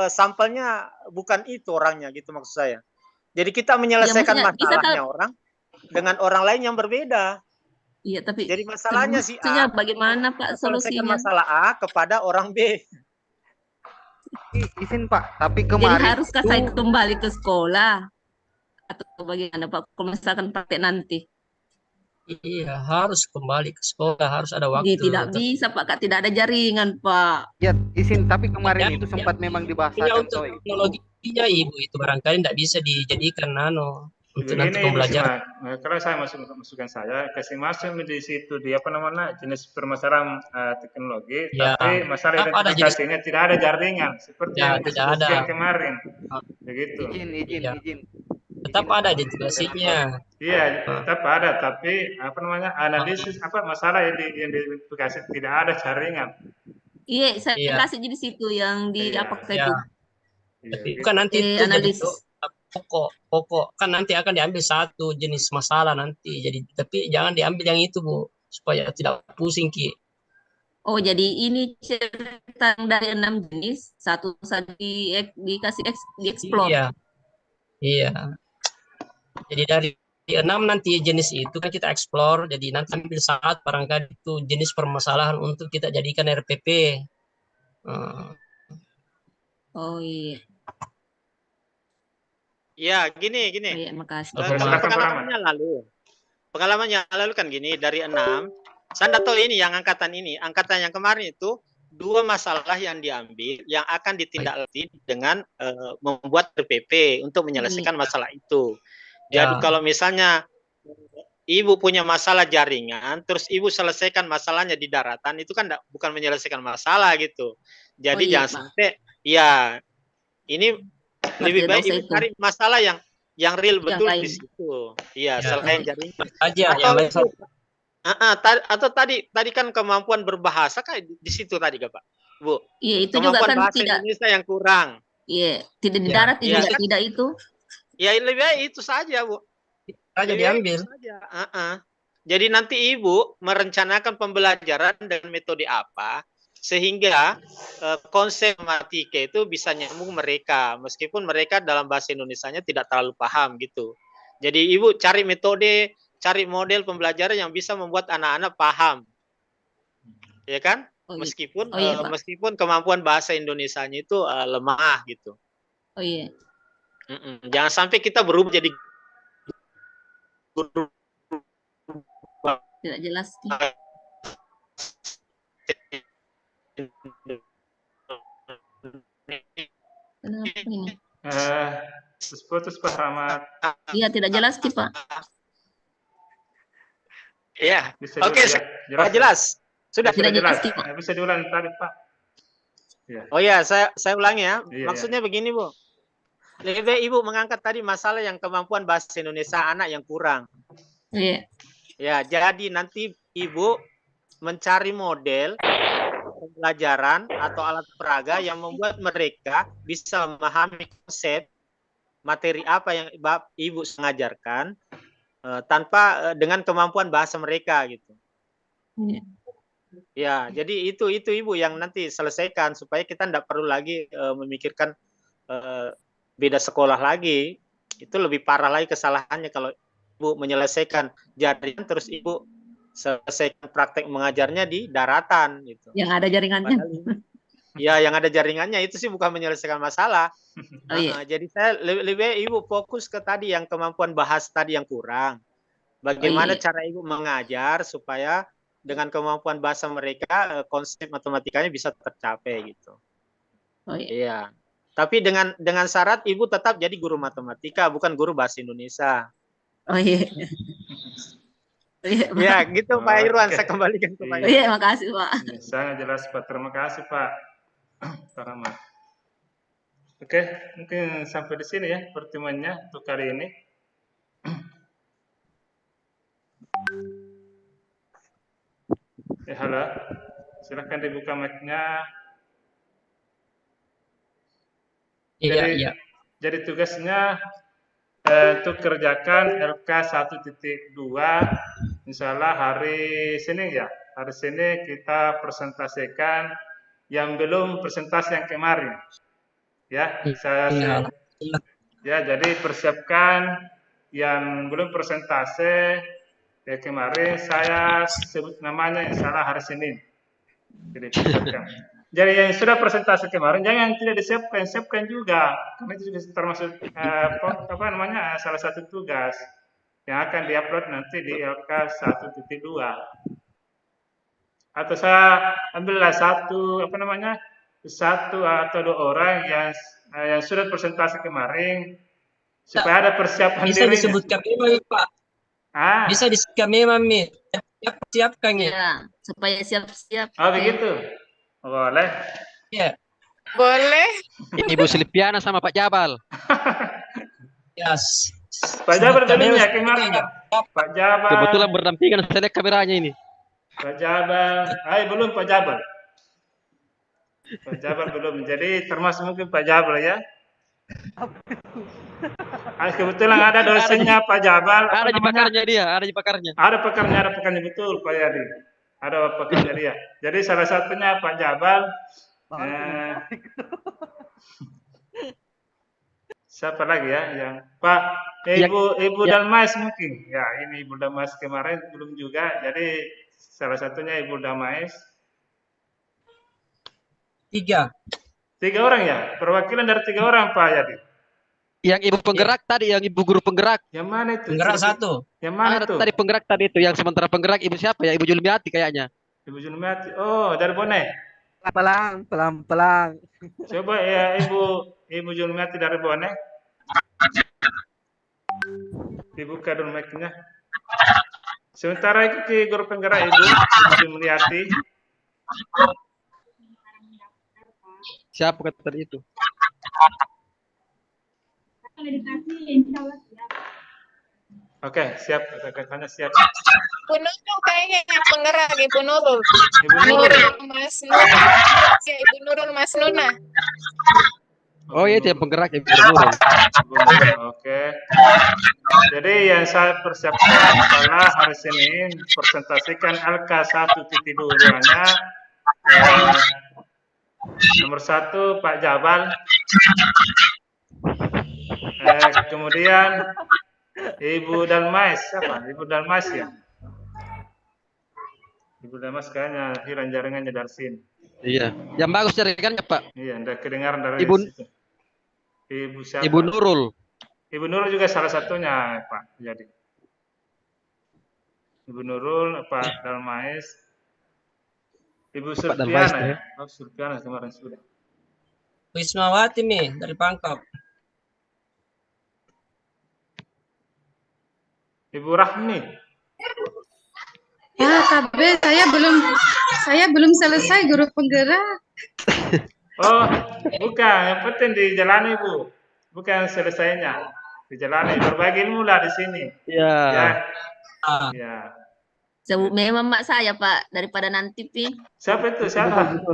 sampelnya bukan itu orangnya gitu maksud saya. Jadi kita menyelesaikan masalahnya orang dengan orang lain yang berbeda. Iya, tapi Jadi masalahnya si maksudnya A bagaimana Pak selesaikan solusinya? masalah A kepada orang B. Izin Pak, tapi Jadi kemarin haruskah itu saya kembali ke sekolah atau bagaimana Pak? Kalau misalkan praktek nanti. Iya, harus kembali ke sekolah, harus ada Jadi waktu. tidak bisa Pak, Kak, tidak ada jaringan Pak. ya izin, tapi kemarin Ya, itu sempat memang Punya dibahasakan untuk toy. teknologinya Ibu itu barangkali tidak bisa dijadikan untuk nanti Begini Ibu pembelajaran. Sima, kalau saya masukan saya kasih masuk di situ di apa namanya jenis permasalahan teknologi, Ya, tapi masalah tetap ada jenis identifikasinya tidak ada jaringan seperti ya yang tidak ada. disebutkan kemarin, begitu. Izin. Ya, tetap ada identifikasinya. Iya, tetap ada, tapi apa namanya analisis apa masalah yang diidentifikasi tidak ada jaringan. Iya, saya Iya. kasih di situ yang di Iya. apa Ya, itu tapi kan nanti itu jadi analisis. pokok kan nanti akan diambil satu jenis masalah nanti. Jadi tapi jangan diambil yang itu Bu, supaya tidak pusing Ki. Oh, jadi ini cerita dari 6 jenis, satu saja dikasih dieksplor. Iya. Iya. Jadi dari 6 nanti jenis itu kan kita explore, jadi nanti ambil saat barangkali itu jenis permasalahan untuk kita jadikan RPP. Oh iya. Ya, gini. Oh, iya, makasih. Pengalamannya lalu kan gini, dari 6, saya tidak tahu ini yang angkatan yang kemarin itu 2 masalah yang diambil yang akan ditindaklanjuti dengan membuat RPP untuk menyelesaikan masalah itu. Jadi kalau misalnya Ibu punya masalah jaringan, terus Ibu selesaikan masalahnya di daratan, itu kan bukan menyelesaikan masalah gitu. Jadi jangan sampai, ya ini lebih baik Ibu cari masalah yang real betul di situ. Iya, selain jaringan. Atau tadi kan kemampuan berbahasa kan di situ tadi Pak, Bu. Iya, itu juga kan bahasa tidak Indonesia yang kurang. Iya, tidak di darat juga tidak itu. Ya lebih baik itu saja Bu. Saja diambil. Jadi nanti Ibu merencanakan pembelajaran dan metode apa sehingga konsep matematika itu bisa nyambung mereka meskipun mereka dalam bahasa Indonesianya tidak terlalu paham gitu. Jadi Ibu cari metode, cari model pembelajaran yang bisa membuat anak-anak paham. Ya kan? Meskipun kemampuan bahasa Indonesianya itu lemah gitu. Oh iya. Jangan sampai kita berubah jadi guru tidak jelas. Kenapa ini? Putus Pak Rahmat. Iya, tidak jelas Ki Pak. Iya. Oke, jelas. Sudah jelas. Bisa diulang tadi Pak. Ya. Oh ya, saya ulangi ya. Iya, Maksudnya begini Bu. Lebih baik Ibu mengangkat tadi masalah yang kemampuan bahasa Indonesia anak yang kurang. Iya. Ya, jadi nanti Ibu mencari model pembelajaran atau alat peraga yang membuat mereka bisa memahami konsep materi apa yang Ibu mengajarkan tanpa dengan kemampuan bahasa mereka gitu. Iya. Ya, jadi itu Ibu yang nanti selesaikan supaya kita tidak perlu lagi memikirkan beda sekolah lagi. Itu lebih parah lagi kesalahannya kalau Ibu menyelesaikan jaringan terus Ibu selesaikan praktek mengajarnya di daratan gitu. Yang ada jaringannya. Ya, yang ada jaringannya itu sih bukan menyelesaikan masalah. Oh, iya. Jadi saya lebih Ibu fokus ke tadi yang kemampuan bahas tadi yang kurang. Bagaimana cara Ibu mengajar supaya dengan kemampuan bahasa mereka konsep matematikanya bisa tercapai gitu. Oh, iya. Iya. Tapi dengan syarat Ibu tetap jadi guru matematika, bukan guru bahasa Indonesia. Oh iya. Ya, gitu Pak Irwan, saya kembalikan ke Pak Irwan. Iya, makasih Pak. Sangat jelas Pak, terima kasih Pak Rahmat. Oke, mungkin sampai di sini ya pertemuannya untuk kali ini. Halo, silakan dibuka mic-nya. Jadi tugasnya untuk kerjakan LK 1.2 insya Allah hari Senin ya. Hari Senin kita presentasikan yang belum presentasi yang kemarin. Ya, ya jadi persiapkan yang belum presentasi Ya kemarin saya sebut namanya yang salah hari Senin. Jadi yang sudah presentasi kemarin jangan tidak siapkan juga. Karena itu juga termasuk salah satu tugas yang akan diupload nanti di LK 1.2. Atau saya ambillah satu atau dua orang yang sudah presentasi kemarin supaya ada persiapan Bisa dirinya. disebutkan memang, Pak. Bisa disebutkan memang, Mi. Siapkan ya. Ya, supaya siap-siap. Oh begitu. Boleh. Iya. Boleh. Ibu Silviana sama Pak Jabal. Yes. Pak Jabal belum ya kemarin. Pak Jabal. Kebetulan berdampingan saya lihat kameranya ini. Pak Jabal. Belum Pak Jabal. Pak Jabal belum. Jadi termasuk mungkin Pak Jabal ya. Kebetulan ada dosennya Pak Jabal. Ada di pakarnya dia, ada di pakarnya. Ada pakarnya betul Pak Yadi. Ada pakarnya dia. Jadi salah satunya Pak Jabal. Siapa lagi ya? Yang Pak Ibu Dalmais mungkin. Ya ini Ibu Dalmais kemarin belum juga. Jadi salah satunya Ibu Dalmais. 3 orang ya? Perwakilan dari 3 orang Pak Yadi. Yang ibu penggerak tadi, yang ibu guru penggerak. Yang mana itu? Penggerak 1. Yang mana itu? Tadi penggerak tadi itu, yang sementara penggerak ibu siapa ya? Ibu Julmiati kayaknya. Ibu Julmiati. Oh, dari Bone. Pelan. Coba ya Ibu Julmiati dari Bone. Dibuka dulu mic-nya. Sementara ikuti guru penggerak Ibu Julmiati. Siapa kata tadi itu? Oke, siap. Katanya siap. Ibu Nurul kayaknya yang penggerak, Ibu Nurul. Ibu Nurul. Mas Nuna. Ya, Ibu Nurul Mas Nuna. Oh iya, dia penggerak Ibu Nurul. Oke. Jadi yang saya persiapkan adalah hari Senin presentasikan LK 1.2-nya. Nomor 1 Pak Jabal. Kemudian Ibu Dalmais, siapa? Ibu Dalmais ya? Ibu Dalmais kayaknya hilang jaringannya dari sini. Iya, yang bagus jaringannya Pak. Iya, tidak kedengaran dari situ. Ibu siapa? Ibu Nurul. Ibu Nurul juga salah satunya Pak. Jadi Ibu Nurul, Pak Dalmais, Ibu Silviana ya? Oh, Silviana kemarin sudah. Wismawati nih dari Pangkep. Ibu Rahmi. Ya, KB saya belum selesai guru penggerak. Oh, bukan. Yang penting dijalani Bu. Bukan selesainya. Dijalani. Berbagi ilmu lah di sini. Iya. Ya. Sebut memang mak saya Pak daripada nanti Pi. Siapa itu? Siapa?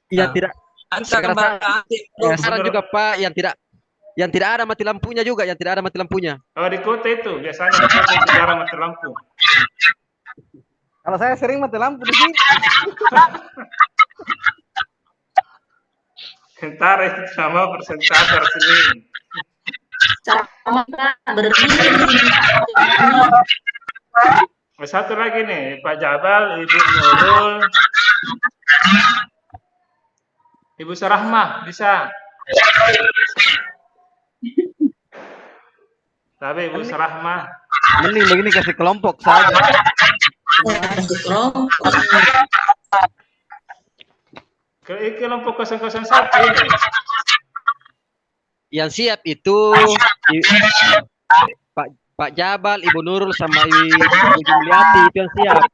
Iya tidak. Sekarang juga Pak yang tidak ada mati lampunya juga, yang tidak ada mati lampunya. Oh di kota itu biasanya di kota itu jarang mati lampu. Kalau saya sering mati lampu di sini. Ntar itu sama persentase Senin. Sama Pak Satu lagi nih Pak Jabal, Ibu Nurul, Ibu Sarahmah bisa. Tapi Ibu Sarahmah. Mending begini kasih kelompok saja. Kelompok 001 ini. Yang siap itu Pak Jabal, Ibu Nurul sama Ibu Jumliati itu yang siap.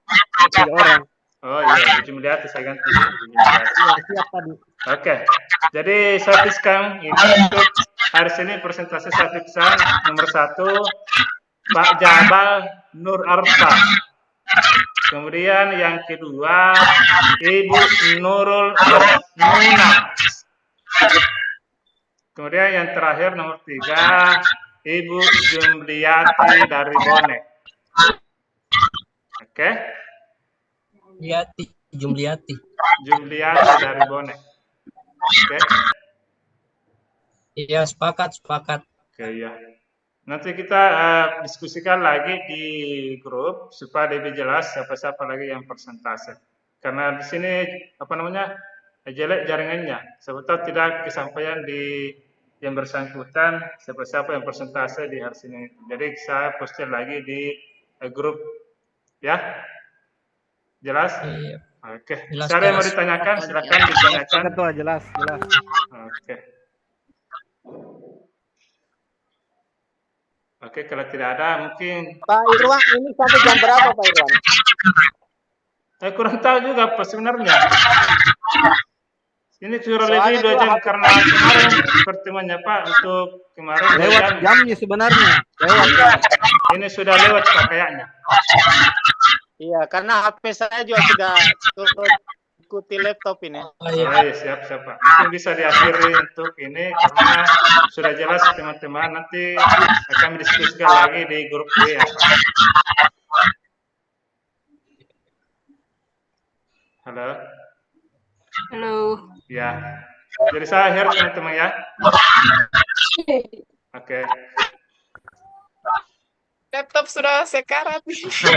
3 orang. Oh iya, Ibu Jumliati saya ganti. Siap tadi. Oke. Jadi saya piskan ini untuk hari Senin presentasi saya piskan nomor 1 Pak Jabal Nur Arfa. Kemudian yang kedua Ibu Nurul Nuna. Kemudian yang terakhir nomor 3 Ibu Jumliati dari Bone. Oke? Jumliati dari Bone. Oke? Iya, sepakat. Oke, ya. Nanti kita diskusikan lagi di grup supaya lebih jelas siapa-siapa lagi yang persentase. Karena di sini apa namanya jelek jaringannya. Sebetulnya tidak kesampaian di yang bersangkutan siapa-siapa yang persentase di hari Senin. Jadi saya posting lagi di grup, ya. Jelas? Iya. Oke. Jelas, Ada yang mau jelas. ditanyakan? Silakan ditanyakan. Ketua jelas. Oke. Oke, kalau tidak ada mungkin Pak Irwan, ini sampai jam berapa Pak Irwan? saya kurang tahu juga Pak sebenarnya. Ini sudah lebih Soalnya 2 jam karena kemarin pertemuannya Pak untuk kemarin 2 Lewat jam. jamnya sebenarnya. Lewat jam. Ini sudah lewat Pak kayaknya. Iya, karena HP saya juga sudah turut ikuti laptop ini. Iya, siap Pak. Mungkin bisa diakhiri untuk ini karena sudah jelas teman-teman, nanti akan diskusikan lagi di grup WA. Halo. Halo. Ya. Jadi saya akhir teman-teman ya. Oke. Laptop sudah sekarat. Oh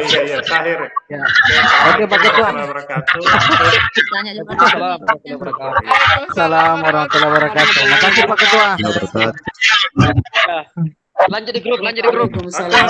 iya, saya akhir. Ya. Oke, Pak Ketua. Tanya juga. Assalamualaikum warahmatullahi wabarakatuh. Makasih Pak Ketua. Lanjut di grup. Waalaikumsalam.